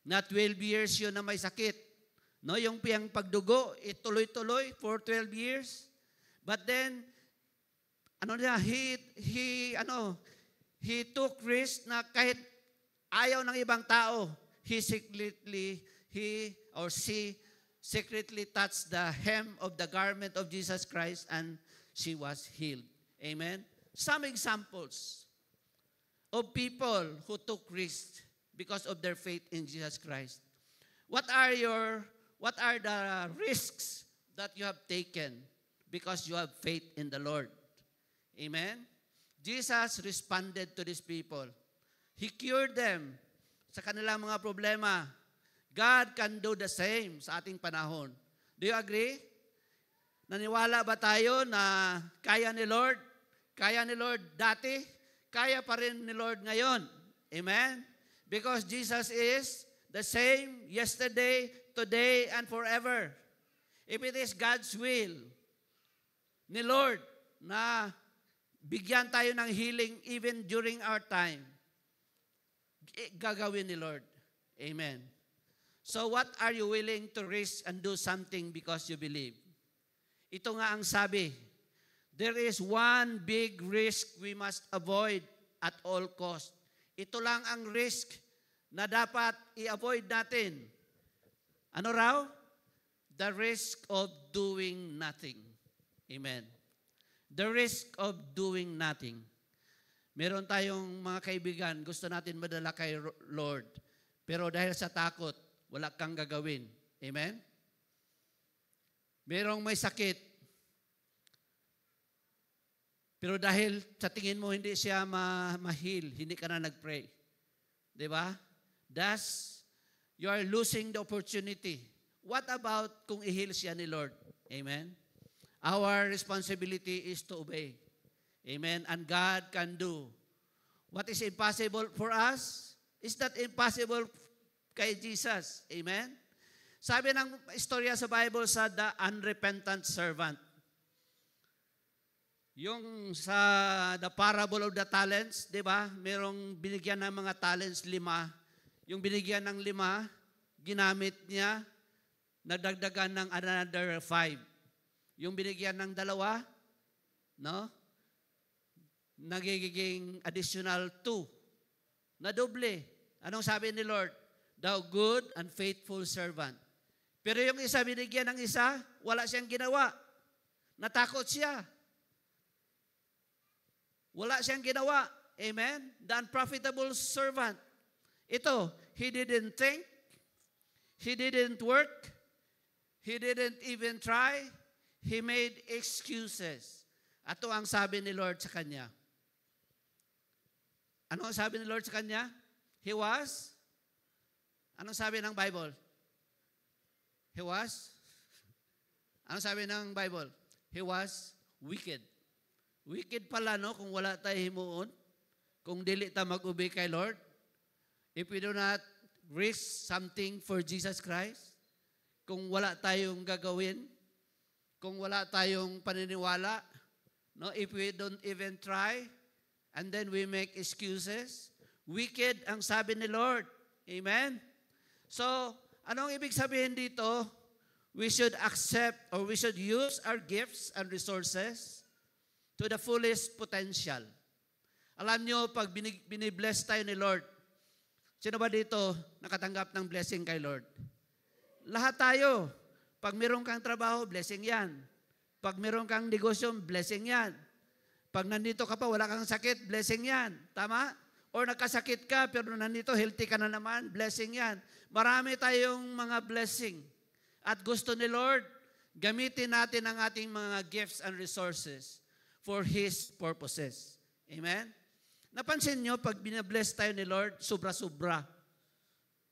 na 12 years yun na may sakit. No, yung piyang pagdugo, ituloy-tuloy for 12 years. But then, he took risk na kahit ayaw ng ibang tao, he or she secretly touched the hem of the garment of Jesus Christ and she was healed. Amen? Some examples of people who took risks because of their faith in Jesus Christ. What are the risks that you have taken because you have faith in the Lord? Amen? Jesus responded to these people. He cured them sa kanilang mga problema. God can do the same sa ating panahon. Do you agree? Naniwala ba tayo na kaya ni Lord? Kaya ni Lord dati? Kaya pa rin ni Lord ngayon. Amen? Because Jesus is the same yesterday, today, and forever. If it is God's will ni Lord na bigyan tayo ng healing even during our time, gagawin ni Lord. Amen. So what are you willing to risk and do something because you believe? Ito nga ang sabi, there is one big risk we must avoid at all cost. Ito lang ang risk na dapat i-avoid natin. Ano raw? The risk of doing nothing. Amen. The risk of doing nothing. Meron tayong mga kaibigan, gusto natin madala kay Lord. Pero dahil sa takot, wala kang gagawin. Amen? Merong may sakit, pero dahil sa tingin mo hindi siya ma-heal, hindi ka na nag-pray. Diba? Thus, you are losing the opportunity. What about kung i-heal siya ni Lord? Amen? Our responsibility is to obey. Amen? And God can do. What is impossible for us is not impossible kay Jesus. Amen? Sabi ng istorya sa Bible sa the unrepentant servant. Yung sa the parable of the talents, di ba? Merong binigyan ng mga talents 5. Yung binigyan ng 5, ginamit niya, nadagdagan ng another 5. Yung binigyan ng 2, no? Nagiging additional 2. Na doble. Anong sabi ni Lord? Thou good and faithful servant. Pero yung isa, binigyan ng isa, wala siyang ginawa. Natakot siya. Wala siyang ginawa. Amen? The unprofitable servant. Ito, he didn't think, he didn't work, he didn't even try, he made excuses. Ito ang sabi ni Lord sa kanya. Ano ang sabi ni Lord sa kanya? He was? Anong sabi ng Bible? He was? Anong sabi ng Bible? He was wicked. Wicked pala, no? Kung wala tayo himuon, kung dili ta mag-obey kay Lord, if we do not risk something for Jesus Christ, kung wala tayong gagawin, kung wala tayong paniniwala, no? If we don't even try, and then we make excuses, wicked ang sabi ni Lord. Amen? So, anong ibig sabihin dito? We should accept or we should use our gifts and resources to the fullest potential. Alam nyo, pag binibless tayo ni Lord, sino ba dito nakatanggap ng blessing kay Lord? Lahat tayo. Pag meron kang trabaho, blessing yan. Pag meron kang negosyo, blessing yan. Pag nandito ka pa, wala kang sakit, blessing yan. Tama? Or nagkasakit ka, pero nandito, healthy ka na naman, blessing yan. Marami tayong mga blessing. At gusto ni Lord, gamitin natin ang ating mga gifts and resources for His purposes. Amen? Napansin nyo, pag binabless tayo ni Lord, sobra-sobra.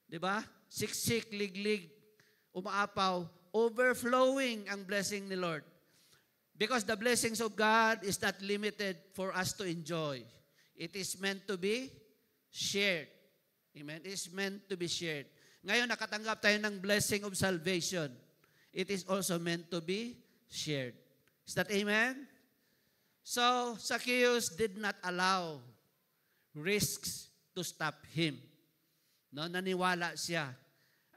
Diba? Siksik, liglig, umaapaw, overflowing ang blessing ni Lord. Because the blessings of God is not limited for us to enjoy. It is meant to be shared. Amen? It is meant to be shared. Ngayon, nakatanggap tayo ng blessing of salvation. It is also meant to be shared. Is that amen? So, Zacchaeus did not allow risks to stop him. No, naniwala siya.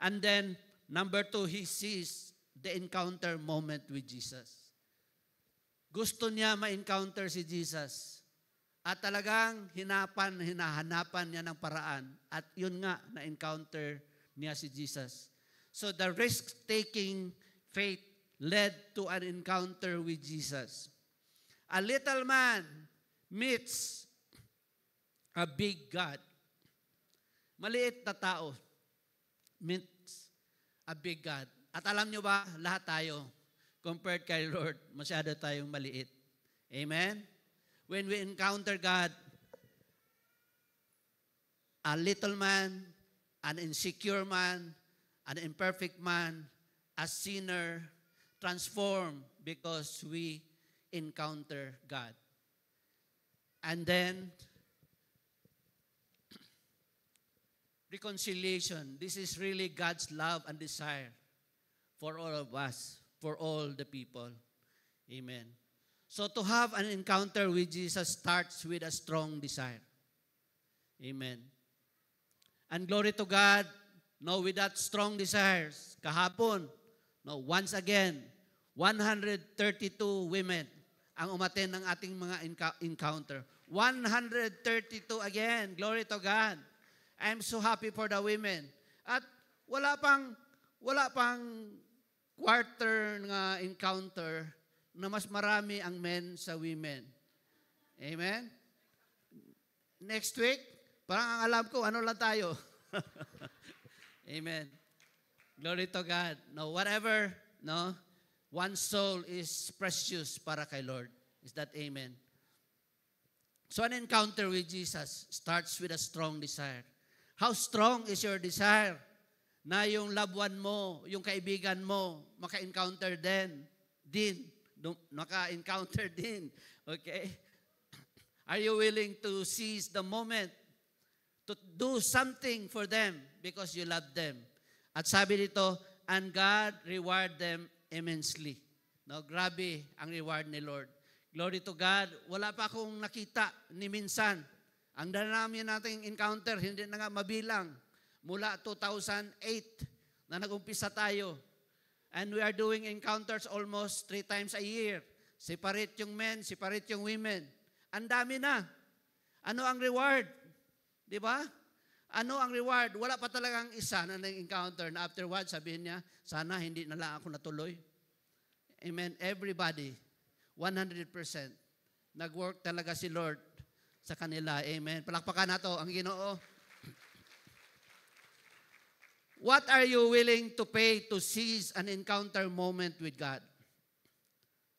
And then, number 2, he sees the encounter moment with Jesus. Gusto niya ma-encounter si Jesus. At talagang hinahanapan niya ng paraan. At yun nga, na-encounter niya si Jesus. So the risk-taking faith led to an encounter with Jesus. A little man meets a big God. Maliit na tao meets a big God. At alam nyo ba, lahat tayo, compared kay Lord, masyado tayong maliit. Amen? When we encounter God, a little man, an insecure man, an imperfect man, a sinner, transformed because we encounter God. And then, reconciliation. This is really God's love and desire for all of us, for all the people. Amen. So to have an encounter with Jesus starts with a strong desire. Amen. And glory to God, no, with that strong desires, kahapon, no, once again, 132 women ang umaten ng ating mga encounter. 132 again. Glory to God. I'm so happy for the women. At wala pang quarter nga encounter na mas marami ang men sa women. Amen? Next week, parang ang alam ko, ano lang tayo? Amen. Glory to God. No, whatever, no, one soul is precious para kay Lord. Is that amen? So an encounter with Jesus starts with a strong desire. How strong is your desire na yung loved one mo, yung kaibigan mo, maka-encounter din din, naka-encounter din. Okay? Are you willing to seize the moment to do something for them because you love them? At sabi dito, and God reward them immensely. No, grabe ang reward ni Lord. Glory to God. Wala pa akong nakita ni minsan. Ang dami nating encounter, hindi na nga mabilang. Mula 2008 na nag-umpisa tayo. And we are doing encounters almost 3 times a year. Separate yung men, separate yung women. Ang dami na. Ano ang reward? Di ba? Ano ang reward? Wala pa talagang isa na nag-encounter na afterward, sabihin niya, sana hindi na lang ako natuloy. Amen. Everybody, 100%. Nag-work talaga si Lord sa kanila. Amen. Palakpakan nato ang Ginoo. What are you willing to pay to seize an encounter moment with God?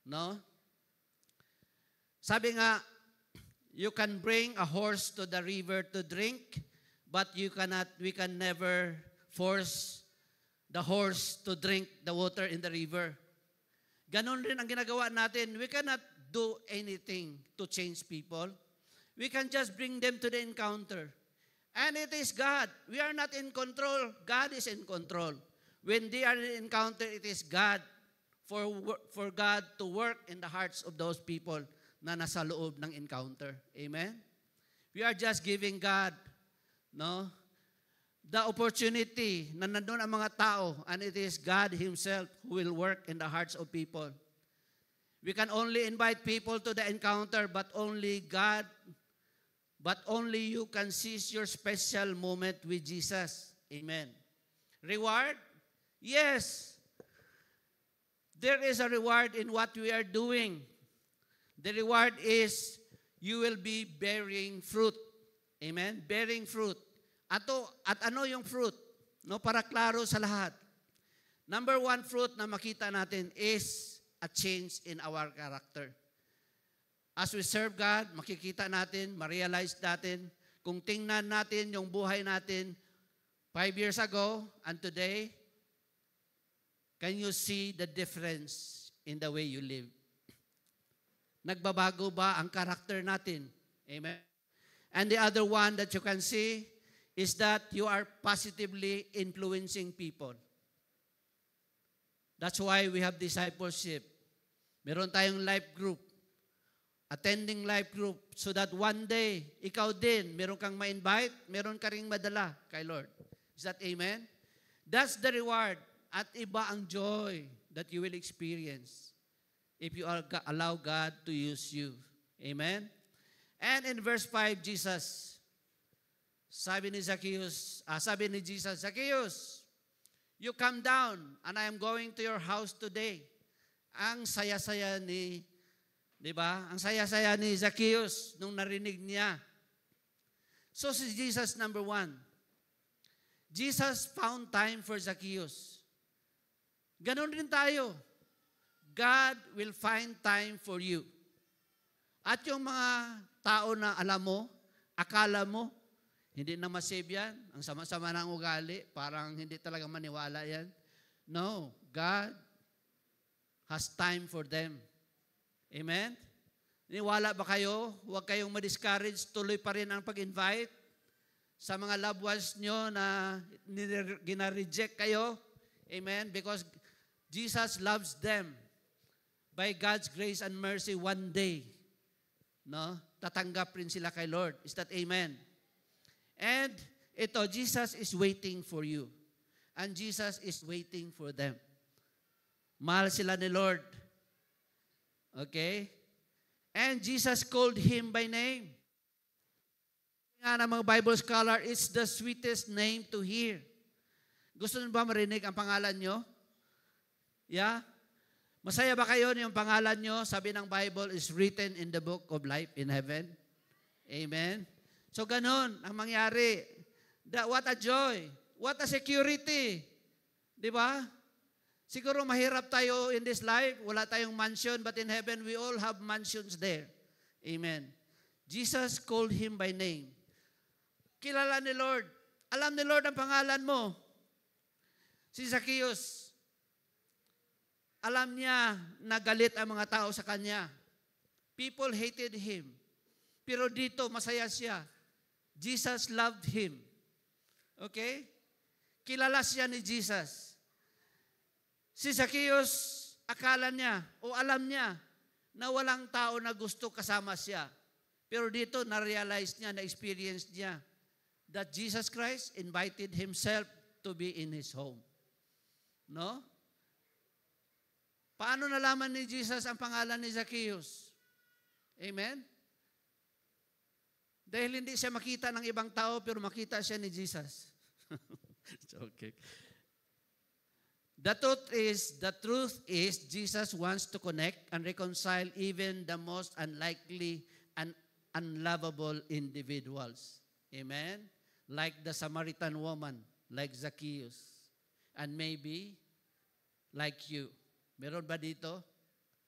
No? Sabi nga, you can bring a horse to the river to drink, but we can never force the horse to drink the water in the river. Ganon rin ang ginagawa natin. We cannot do anything to change people. We can just bring them to the encounter. And it is God. We are not in control. God is in control. When they are in encounter, it is God for God to work in the hearts of those people na nasa loob ng encounter. Amen? We are just giving God, no, the opportunity na nandun ang mga tao, and it is God Himself who will work in the hearts of people. We can only invite people to the encounter, but only you can seize your special moment with Jesus. Amen. Reward? Yes. There is a reward in what we are doing. The reward is you will be bearing fruit. Amen? Bearing fruit. At ano yung fruit? No, para klaro sa lahat. Number 1 fruit na makita natin is a change in our character. As we serve God, makikita natin, ma-realize natin, kung tingnan natin yung buhay natin 5 years ago and today, can you see the difference in the way you live? Nagbabago ba ang character natin? Amen? And the other one that you can see is that you are positively influencing people. That's why we have discipleship. Meron tayong life group. Attending life group so that one day, ikaw din, meron kang ma-invite, meron ka ring madala kay Lord. Is that amen? That's the reward. At iba ang joy that you will experience if you allow God to use you. Amen? And in verse 5, Jesus, sabi ni Jesus, Zacchaeus, you come down and I am going to your house today. Ang saya-saya ni, di ba? Ang saya-saya ni Zacchaeus nung narinig niya. So si Jesus, number 1. Jesus found time for Zacchaeus. Ganon rin tayo. God will find time for you. At yung mga tao na alam mo, akala mo, hindi na masave yan. Ang sama-sama ng ugali, parang hindi talaga maniwala yan. No, God has time for them. Amen? Niwala ba kayo? Huwag kayong ma-discourage. Tuloy pa rin ang pag-invite sa mga loved ones nyo na gina-reject kayo. Amen? Because Jesus loves them. By God's grace and mercy, one day, no, tatanggap rin sila kay Lord. Is that amen? And ito, Jesus is waiting for you. And Jesus is waiting for them. Mahal sila ni Lord. Okay? And Jesus called him by name. Nga ng mga Bible scholar, it's the sweetest name to hear. Gusto nyo ba marinig ang pangalan nyo? Yeah? Masaya ba kayo yung pangalan nyo? Sabi ng Bible is written in the book of life in heaven. Amen? So ganun ang mangyari. What a joy. What a security. Di ba? Siguro mahirap tayo in this life. Wala tayong mansion, but in heaven we all have mansions there. Amen. Jesus called him by name. Kilala ni Lord. Alam ni Lord ang pangalan mo. Si Zacchaeus. Alam niya na galit ang mga tao sa kanya. People hated him. Pero dito, masaya siya. Jesus loved him. Okay? Kilala siya ni Jesus. Si Zacchaeus, akala niya o alam niya na walang tao na gusto kasama siya. Pero dito, na-realize niya, na-experience niya that Jesus Christ invited himself to be in his home. No? Paano nalaman ni Jesus ang pangalan ni Zacchaeus? Amen? Dahil hindi siya makita ng ibang tao, pero makita siya ni Jesus. It's okay. The truth is, Jesus wants to connect and reconcile even the most unlikely and unlovable individuals. Amen? Like the Samaritan woman, like Zacchaeus, and maybe like you. Meron ba dito?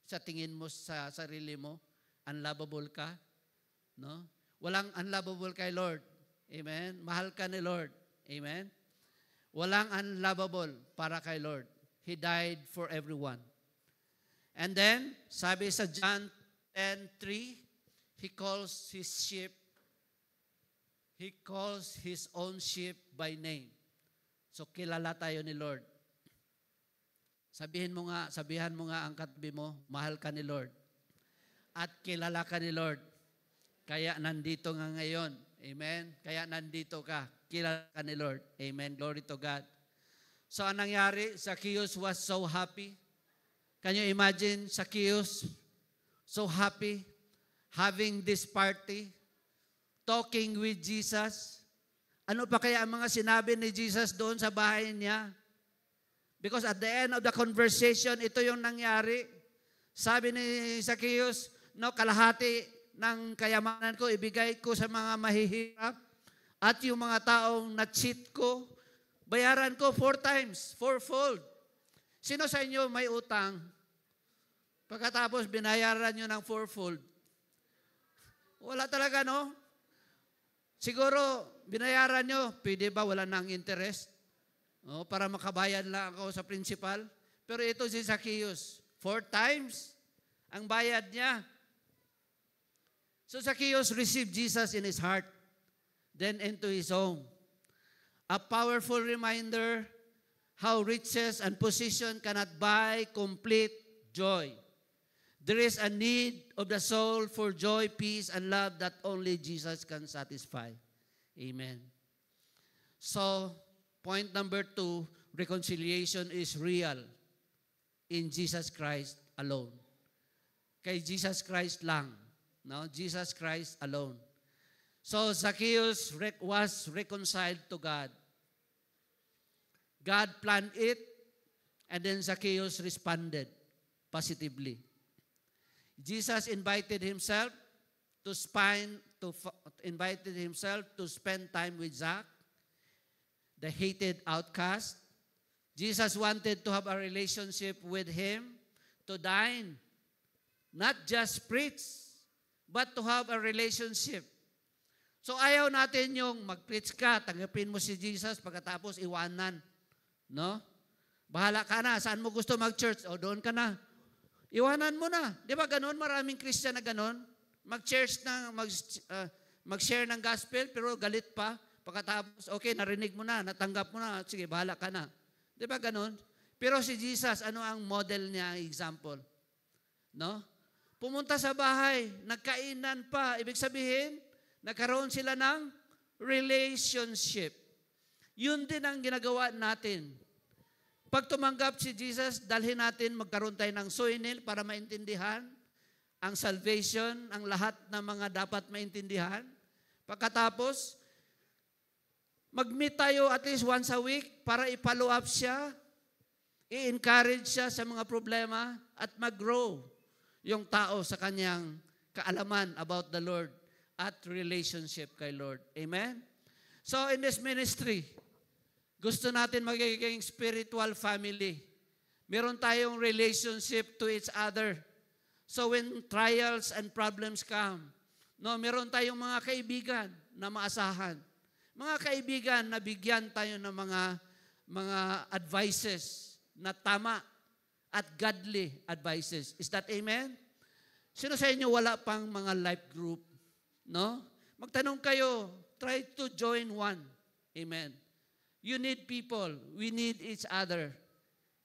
Sa tingin mo sa sarili mo, unlovable ka? No? Walang unlovable kay Lord. Amen? Mahal ka ni Lord. Amen? Walang unlovable para kay Lord. He died for everyone. And then, sabi sa John 10:3, He calls His sheep, He calls His own sheep by name. So, kilala tayo ni Lord. Sabihan mo nga ang katabi mo, mahal ka ni Lord. At kilala ka ni Lord. Kaya nandito nga ngayon. Amen? Kaya nandito ka. Kilala ka ni Lord. Amen? Glory to God. So, anong nangyari? Zacchaeus was so happy. Can you imagine Zacchaeus so happy having this party, talking with Jesus? Ano pa kaya ang mga sinabi ni Jesus doon sa bahay niya? Because at the end of the conversation, ito yung nangyari. Sabi ni Zacchaeus, no, kalahati ng kayamanan ko, ibigay ko sa mga mahihirap. At yung mga taong na-cheat ko, bayaran ko 4 times, 4-fold. Sino sa inyo may utang? Pagkatapos binayaran nyo ng 4-fold. Wala talaga, no? Siguro, binayaran nyo, pwede ba wala nang interest? Oh, para makabayad lang ako sa principal. Pero ito si Zacchaeus, 4 times ang bayad niya. So Zacchaeus received Jesus in his heart, then into his home. A powerful reminder how riches and position cannot buy complete joy. There is a need of the soul for joy, peace, and love that only Jesus can satisfy. Amen. So, point number 2, reconciliation is real in Jesus Christ alone. Kay Jesus Christ lang. No? Jesus Christ alone. So, Zacchaeus was reconciled to God. God planned it, and then Zacchaeus responded positively. Jesus invited himself to spend time with Zach, the hated outcast. Jesus wanted to have a relationship with him, to dine, not just preach, but to have a relationship. So ayaw natin yung mag-preach ka, tanggapin mo si Jesus, pagkatapos iwanan. No? Bahala ka na, saan mo gusto mag-church? O doon ka na. Iwanan mo na. Di ba ganun? Maraming Christian na ganun. Mag-church na, mag-share ng gospel, pero galit pa. Pagkatapos, okay, narinig mo na, natanggap mo na, sige, bahala ka na. Di ba ganun? Pero si Jesus, ano ang model niya, example? No? Pumunta sa bahay, nagkainan pa. Ibig sabihin, nagkaroon sila ng relationship. Yun din ang ginagawa natin. Pag tumanggap si Jesus, dalhin natin magkaroon tayo ng soinil para maintindihan ang salvation, ang lahat ng mga dapat maintindihan. Pagkatapos, mag-meet tayo at least once a week para i-follow up siya, i-encourage siya sa mga problema at mag-grow yung tao sa kanyang kaalaman about the Lord at relationship kay Lord. Amen? So in this ministry, gusto natin magiging spiritual family. Meron tayong relationship to each other. So when trials and problems come, no, meron tayong mga kaibigan na maasahan. Mga kaibigan na bigyan tayo ng mga advices na tama at godly advices. Is that amen? Sino sa inyo wala pang mga life group? No? Magtanong kayo. Try to join one. Amen. You need people. We need each other.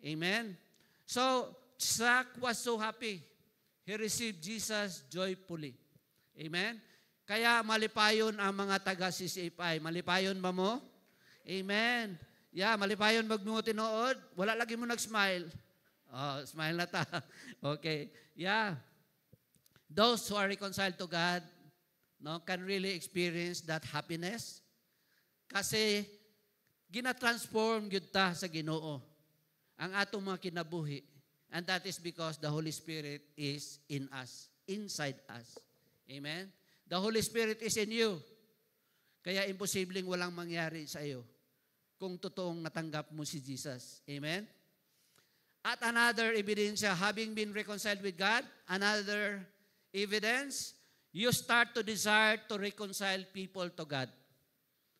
Amen. So, Zach was so happy. He received Jesus joyfully. Amen. Kaya malipayon ang mga taga-CCFI. Malipayon ba mo? Amen. Yeah, malipayon magmutinood. Wala lagi mo nag-smile. Oh, smile na ta. Okay. Yeah. Those who are reconciled to God, no, can really experience that happiness. Kasi gina-transform gyud ta sa Ginoo ang atong mga kinabuhi. And that is because the Holy Spirit is in us, inside us. Amen. The Holy Spirit is in you. Kaya imposibleng walang mangyari sa iyo kung totoong natanggap mo si Jesus. Amen? At another evidence, having been reconciled with God, another evidence, you start to desire to reconcile people to God.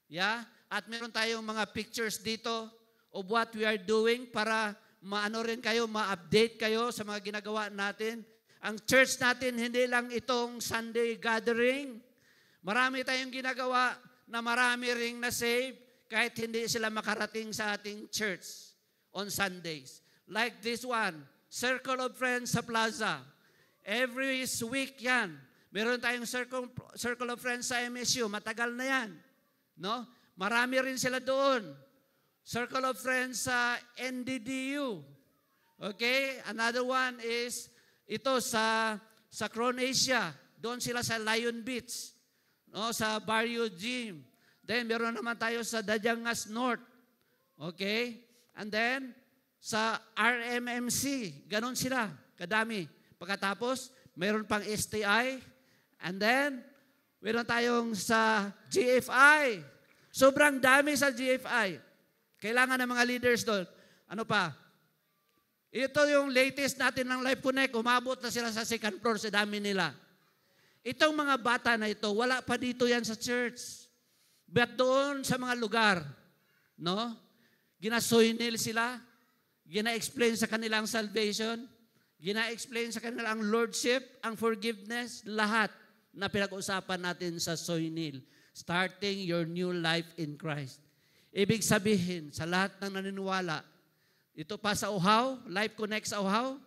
Yeah? At meron tayong mga pictures dito of what we are doing para maano rin kayo, ma-update kayo sa mga ginagawa natin. Ang church natin, hindi lang itong Sunday gathering. Marami tayong ginagawa na marami ring na-save kahit hindi sila makarating sa ating church on Sundays. Like this one, Circle of Friends sa Plaza. Every week yan. Meron tayong Circle of Friends sa MSU. Matagal na yan. No? Marami rin sila doon. Circle of Friends sa NDDU. Okay? Another one is ito sa Croatia. Doon sila sa Lion Beach. No, sa Barrio Gym. Then meron naman tayo sa Dajangas North. Okay? And then sa RMMC, ganon sila, kadami. Pagkatapos, meron pang STI. And then meron tayong sa GFI. Sobrang dami sa GFI. Kailangan ng mga leaders doon. Ano pa? Ito yung latest natin ng Life Connect. Umabot na sila sa second floor sa dami nila. Itong mga bata na ito, wala pa dito yan sa church. But doon sa mga lugar, no? Ginasoynil sila, gina-explain sa kanilang salvation, gina-explain sa kanilang lordship, ang forgiveness, lahat na pinag-usapan natin sa Soynil. Starting your new life in Christ. Ibig sabihin, sa lahat ng naniniwala, ito pa sa Uhaw, Life Connect sa Uhaw.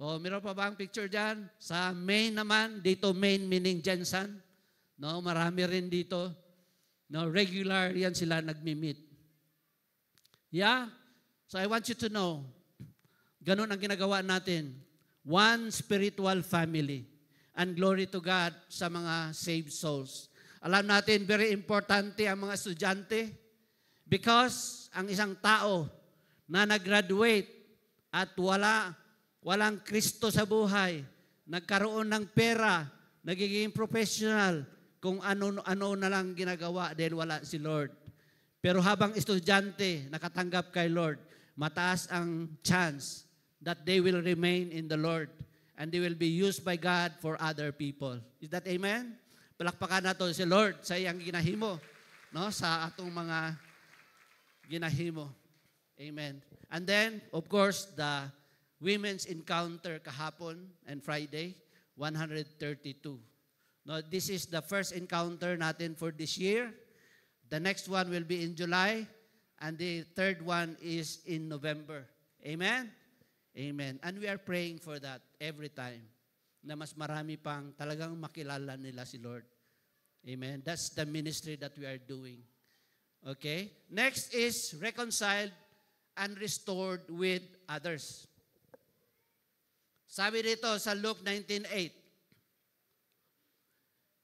O, meron pa ba ang picture dyan? Sa Maine naman, dito Maine meaning Jensen. No, marami rin dito. No, regular yan sila nagmi-meet. Yeah? So I want you to know, ganun ang ginagawa natin. One spiritual family. And glory to God sa mga saved souls. Alam natin, very importante ang mga estudyante because ang isang tao na nag-graduate at walang Kristo sa buhay, nagkaroon ng pera, nagiging professional, kung ano na lang ginagawa dahil wala si Lord. Pero habang estudyante, nakatanggap kay Lord, mataas ang chance that they will remain in the Lord and they will be used by God for other people. Is that amen? Palakpakan nato si Lord sa iyang ginahimo, no? Sa atong mga ginahimo. Amen. And then, of course, the Women's Encounter kahapon and Friday, 132. No, this is the first encounter natin for this year. The next one will be in July, and the third one is in November. Amen? Amen. And we are praying for that every time, na mas marami pang talagang makilala nila si Lord. Amen. That's the ministry that we are doing. Okay? Next is reconciled and restored with others. Sabi dito sa Luke 19:8,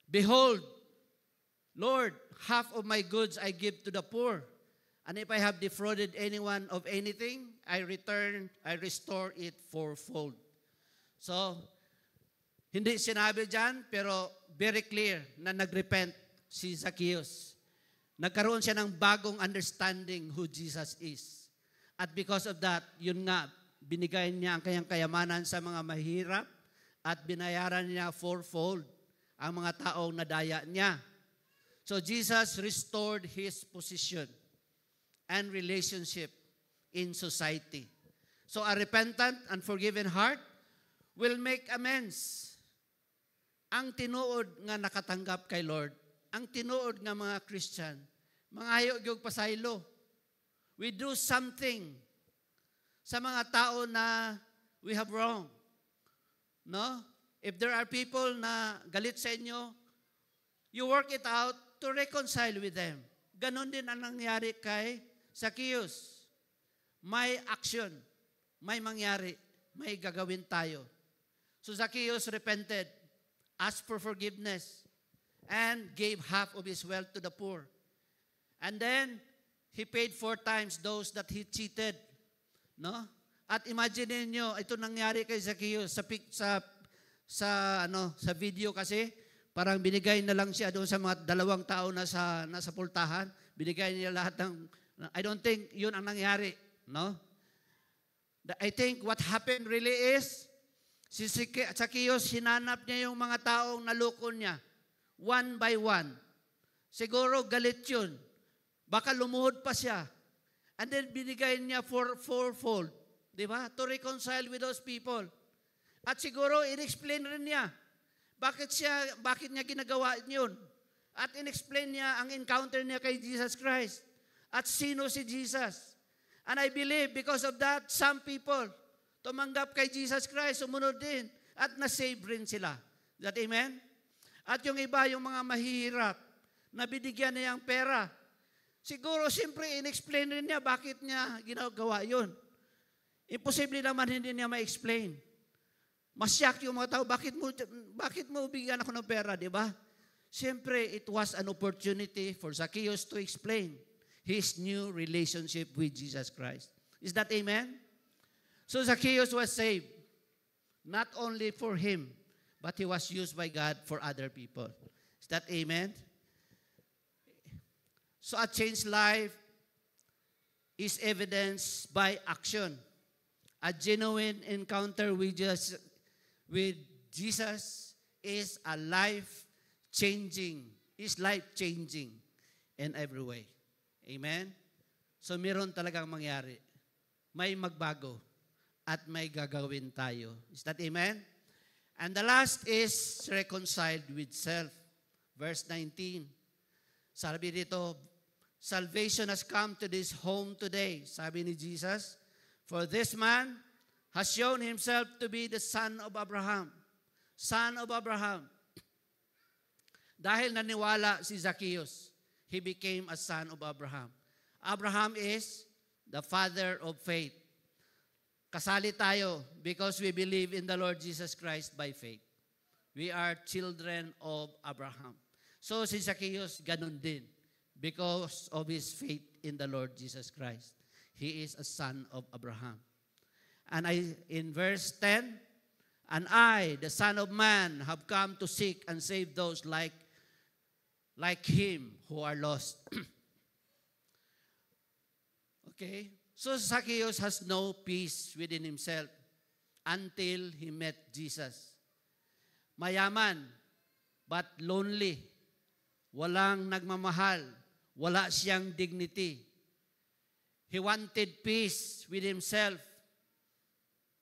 Behold, Lord, half of my goods I give to the poor. And if I have defrauded anyone of anything, I restore it fourfold. So, hindi sinabi dyan, pero very clear na nag-repent si Zacchaeus. Nagkaroon siya ng bagong understanding who Jesus is. At because of that, yun nga, binigay niya ang kanyang kayamanan sa mga mahirap at binayaran niya fourfold ang mga taong nadaya niya. So Jesus restored his position and relationship in society. So a repentant and forgiven heart will make amends. Ang tinuod nga nakatanggap kay Lord, ang tinuod nga mga Christian, mga hayog yung pasaylo. We do something sa mga tao na we have wrong. No? If there are people na galit sa inyo, you work it out to reconcile with them. Ganon din ang nangyari kay Zacchaeus. May action, may mangyari, may gagawin tayo. So Zacchaeus repented, asked for forgiveness, and gave half of his wealth to the poor. And then, he paid 4 times those that he cheated. No? At imagine niyo, ito nangyari kay Zacchaeus sa video kasi, parang binigay na lang siya doon sa mga 2 tao na nasa pultahan. Binigay niya lahat ng, I don't think yun ang nangyari. No? I think what happened really is, si Zacchaeus, hinanap niya yung mga taong naloko niya. One by one. Siguro galit yun. Baka lumuhod pa siya. And then binigay niya fourfold. Diba? To reconcile with those people. At siguro, in-explain rin niya. Bakit niya ginagawa yun? At in-explain niya ang encounter niya kay Jesus Christ. At sino si Jesus. And I believe because of that, some people tumanggap kay Jesus Christ, sumunod din. At nasave rin sila. Is that amen? At yung iba, yung mga mahihirap, na binigyan niya ang pera. Siguro, siyempre, in-explain rin niya bakit niya ginagawa yun. Imposible naman hindi niya ma-explain. Masyak yung mga tao, bakit mo bigyan ako ng pera, di ba? Siyempre, it was an opportunity for Zacchaeus to explain his new relationship with Jesus Christ. Is that amen? So Zacchaeus was saved, not only for him, but he was used by God for other people. Is that amen? So a changed life is evidenced by action. A genuine encounter with Jesus is life-changing in every way. Amen? So meron talagang mangyari. May magbago at may gagawin tayo. Is that amen? And the last is reconciled with self. Verse 19. Sabi dito, salvation has come to this home today. Sabi ni Jesus, for this man has shown himself to be the son of Abraham. Son of Abraham. Dahil naniwala si Zacchaeus, he became a son of Abraham. Abraham is the father of faith. Kasali tayo because we believe in the Lord Jesus Christ by faith. We are children of Abraham. So si Zacchaeus, ganun din. Because of his faith in the Lord Jesus Christ. He is a son of Abraham. And in verse 10, and I, the Son of Man, have come to seek and save those like him who are lost. Okay? So Zacchaeus has no peace within himself until he met Jesus. Mayaman, but lonely. Walang nagmamahal. Wala siyang dignity. He wanted peace with himself.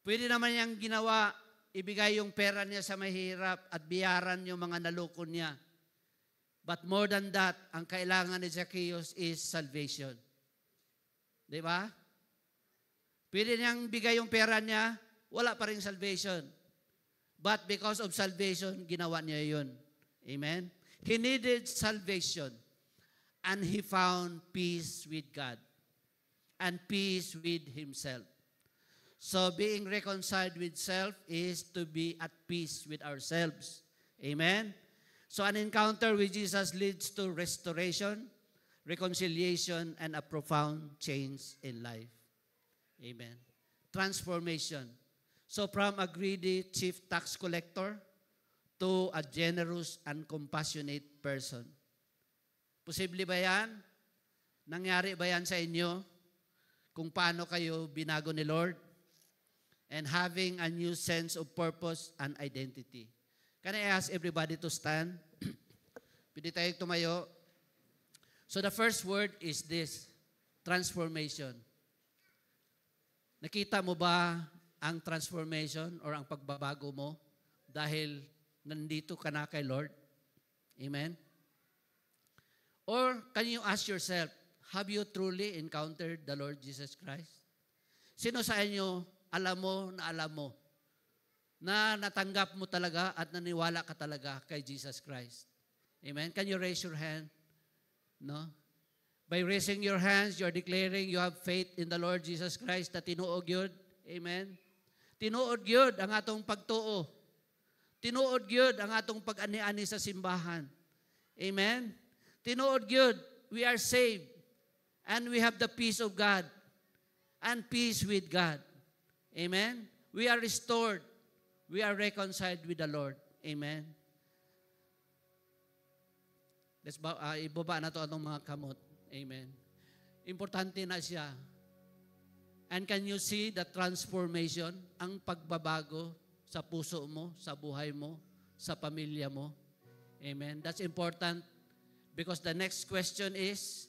Pwede naman niyang ginawa, ibigay yung pera niya sa mahirap at biyaran yung mga naloko niya. But more than that, ang kailangan ni Zacchaeus is salvation. Di ba? Pwede niyang bigay yung pera niya, wala pa rin salvation. But because of salvation, ginawa niya yun. Amen? He needed salvation. And he found peace with God. And peace with himself. So being reconciled with self is to be at peace with ourselves. Amen? So an encounter with Jesus leads to restoration, reconciliation, and a profound change in life. Amen. Transformation. So from a greedy chief tax collector to a generous and compassionate person. Posible ba yan? Nangyari ba yan sa inyo? Kung paano kayo binago ni Lord? And having a new sense of purpose and identity. Can I ask everybody to stand? Pwede tayong tumayo. So the first word is this, transformation. Nakita mo ba ang transformation or ang pagbabago mo dahil nandito ka na kay Lord? Amen? Or can you ask yourself, have you truly encountered the Lord Jesus Christ? Sino sa inyo alam mo na natanggap mo talaga at naniwala ka talaga kay Jesus Christ? Amen? Can you raise your hand? No? By raising your hands, you're declaring you have faith in the Lord Jesus Christ na tinuod yun. Amen? Tinuod yun ang atong pagtuo. Tinuod yun ang atong pag-ani-ani sa simbahan. Amen? Tinuod yun. We are saved. And we have the peace of God. And peace with God. Amen? We are restored. We are reconciled with the Lord. Amen? Let's ibaba na ito atong mga kamot. Amen. Importante na siya. And can you see the transformation, ang pagbabago sa puso mo, sa buhay mo, sa pamilya mo? Amen. That's important because the next question is,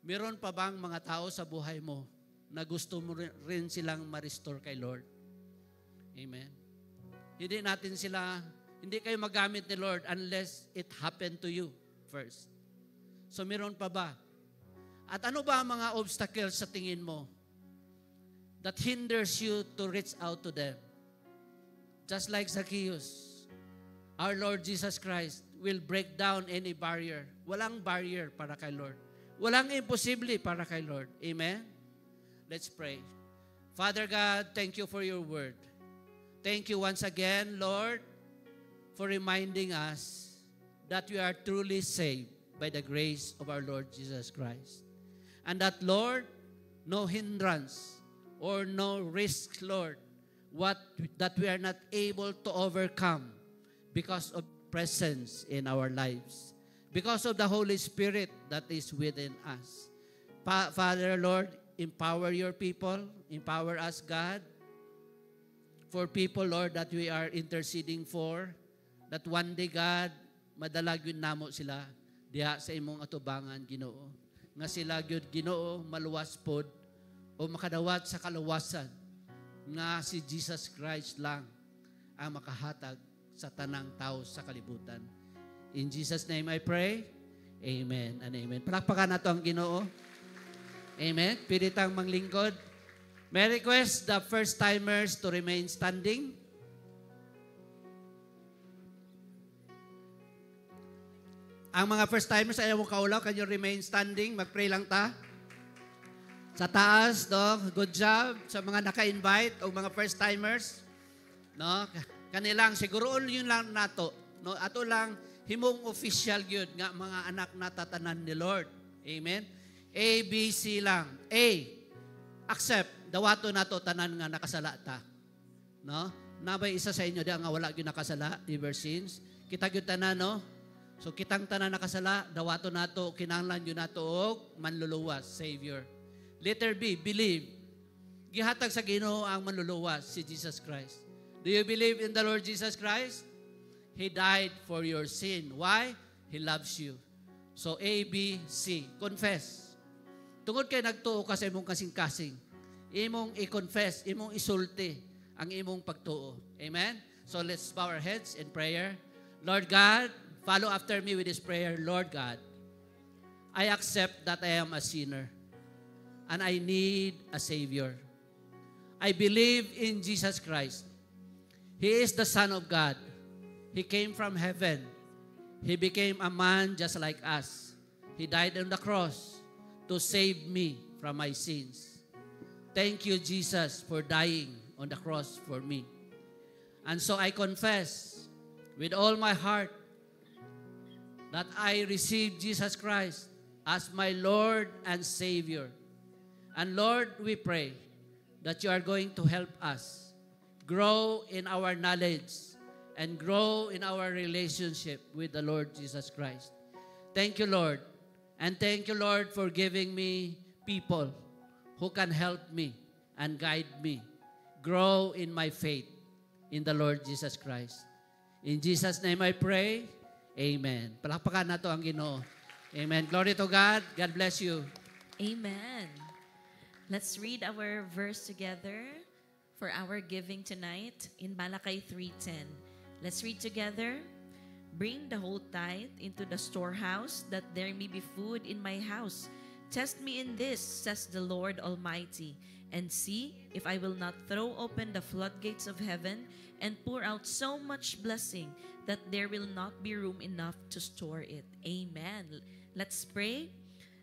meron pa bang mga tao sa buhay mo na gusto mo rin silang ma-restore kay Lord? Amen. Hindi kayo magamit ni Lord unless it happened to you first. So meron pa ba? At ano ba ang mga obstacles sa tingin mo that hinders you to reach out to them? Just like Zacchaeus, our Lord Jesus Christ will break down any barrier. Walang barrier para kay Lord. Walang imposible para kay Lord. Amen? Let's pray. Father God, thank you for your word. Thank you once again, Lord, for reminding us that we are truly saved by the grace of our Lord Jesus Christ. And that, Lord, no hindrance or no risk, Lord, that we are not able to overcome because of presence in our lives, because of the Holy Spirit that is within us. Father, Lord, empower your people, empower us, God, for people, Lord, that we are interceding for, that one day, God, madalag yun namo sila diha sa imong atubangan, Ginoo. Nga sila gyud Ginoo maluwas pod o makadawat sa kaluwasan nga si Jesus Christ lang ang makahatag sa tanang tao sa kalibutan. In Jesus' name I pray. Amen and amen. Palakpakan nato ang Ginoo. Amen. Piritang manglingkod. May I request the first-timers to remain standing. Ang mga first-timers, ayaw mo kaulaw, can you remain standing? Mag-pray lang ta. Sa taas, no? Good job sa mga naka-invite o mga first-timers. No? Kanilang, siguroon yun lang nato. No? Ato lang, himong official yun nga mga anak na tatanan ni Lord. Amen? A, B, C lang. A, accept. Dawato nato tanan nga nakasala ta. No? Nabay isa sa inyo, di nga wala yun nakasala, ever since. Kita yun tanan, no? So kitang tanan nakasala, dawato nato, kinahanglan yun nato og manluluwas, Savior. Letter B, believe. Gihatag sa Ginoo ang manluluwas, si Jesus Christ. Do you believe in the Lord Jesus Christ? He died for your sin. Why? He loves you. So A, B, C. Confess. Tungod kay nagtuo ka sa imong kasing-kasing, imong i-confess, imong isulti ang imong pagtuo. Amen? So let's bow our heads in prayer. Lord God, follow after me with this prayer. Lord God, I accept that I am a sinner and I need a Savior. I believe in Jesus Christ. He is the Son of God. He came from heaven. He became a man just like us. He died on the cross to save me from my sins. Thank you, Jesus, for dying on the cross for me. And so I confess with all my heart that I receive Jesus Christ as my Lord and Savior. And Lord, we pray that you are going to help us grow in our knowledge and grow in our relationship with the Lord Jesus Christ. Thank you, Lord. And thank you, Lord, for giving me people who can help me and guide me grow in my faith in the Lord Jesus Christ. In Jesus' name I pray. Amen. Palakpakan nato ang Ginoo. Amen. Glory to God. God bless you. Amen. Let's read our verse together for our giving tonight in Malachi 3:10. Let's read together. Bring the whole tithe into the storehouse, that there may be food in my house. Test me in this, says the Lord Almighty, and see if I will not throw open the floodgates of heaven and pour out so much blessing that there will not be room enough to store it. Amen. Let's pray.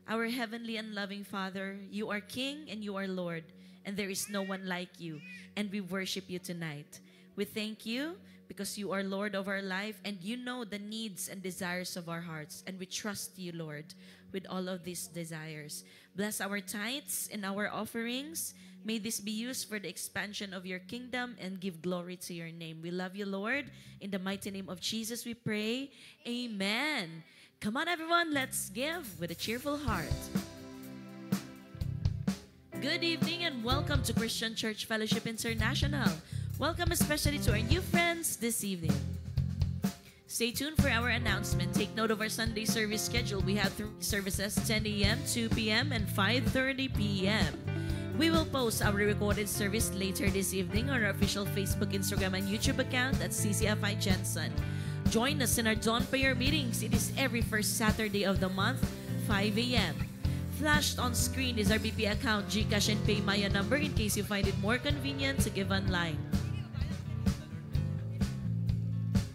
Our heavenly and loving Father, you are King and you are Lord, and there is no one like you, and we worship you tonight. We thank you because you are Lord of our life, and you know the needs and desires of our hearts, and we trust you, Lord, with all of these desires. Bless our tithes and our offerings. May this be used for the expansion of your kingdom and give glory to your name. We love you, Lord. In the mighty name of Jesus we pray. Amen. Come on, everyone, let's give with a cheerful heart. Good evening and welcome to Christian Church Fellowship International. Welcome especially to our new friends this evening. Stay tuned for our announcement. Take note of our Sunday service schedule. We have 3 services, 10 a.m., 2 p.m., and 5:30 p.m. We will post our recorded service later this evening on our official Facebook, Instagram, and YouTube account at CCFI Jensen. Join us in our dawn prayer meetings. It is every first Saturday of the month, 5 a.m. Flashed on screen is our BP account, GCash, and PayMaya number in case you find it more convenient to give online.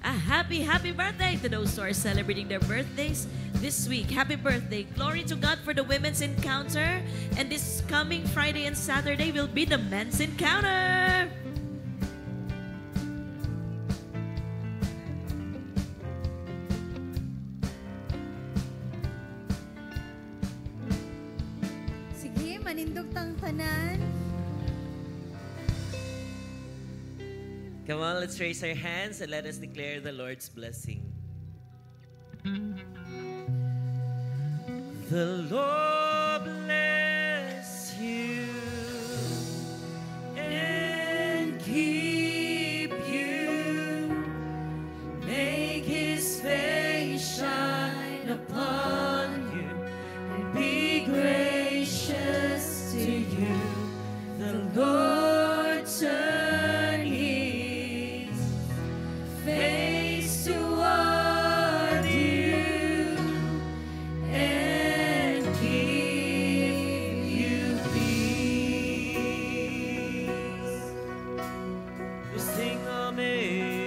A happy birthday to those who are celebrating their birthdays this week. Happy birthday. Glory to God for the Women's Encounter. And this coming Friday and Saturday will be the Men's Encounter. Sige, manindog tang tanan. Come on, let's raise our hands and let us declare the Lord's blessing. The Lord bless you and keep you. Make His face shine upon you and be gracious to you. The Lord turn His face toward you and give you peace. We sing Amen.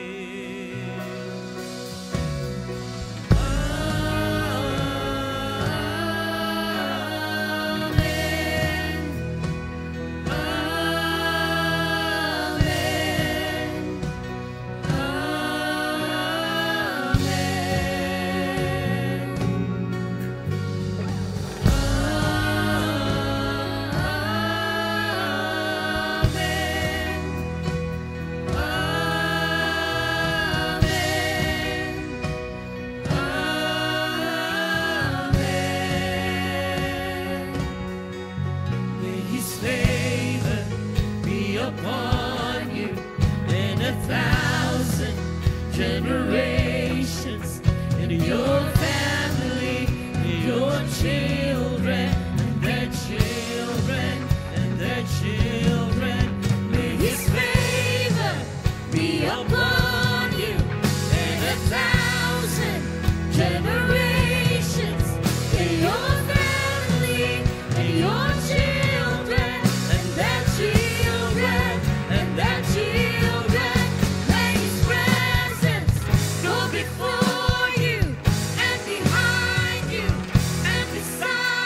May His favor be upon you and 1,000 generations, and your family, and your children, and their children, and their children. May His favor be upon you and 1,000 generations, and your family, and your children, and their children, and their children. May His presence go before you and behind you and beside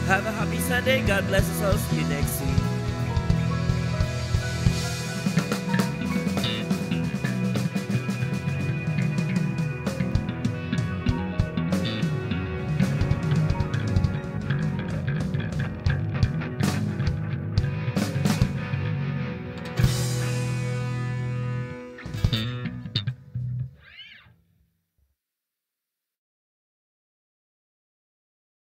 Have a happy Sunday. God bless us all. See you next week.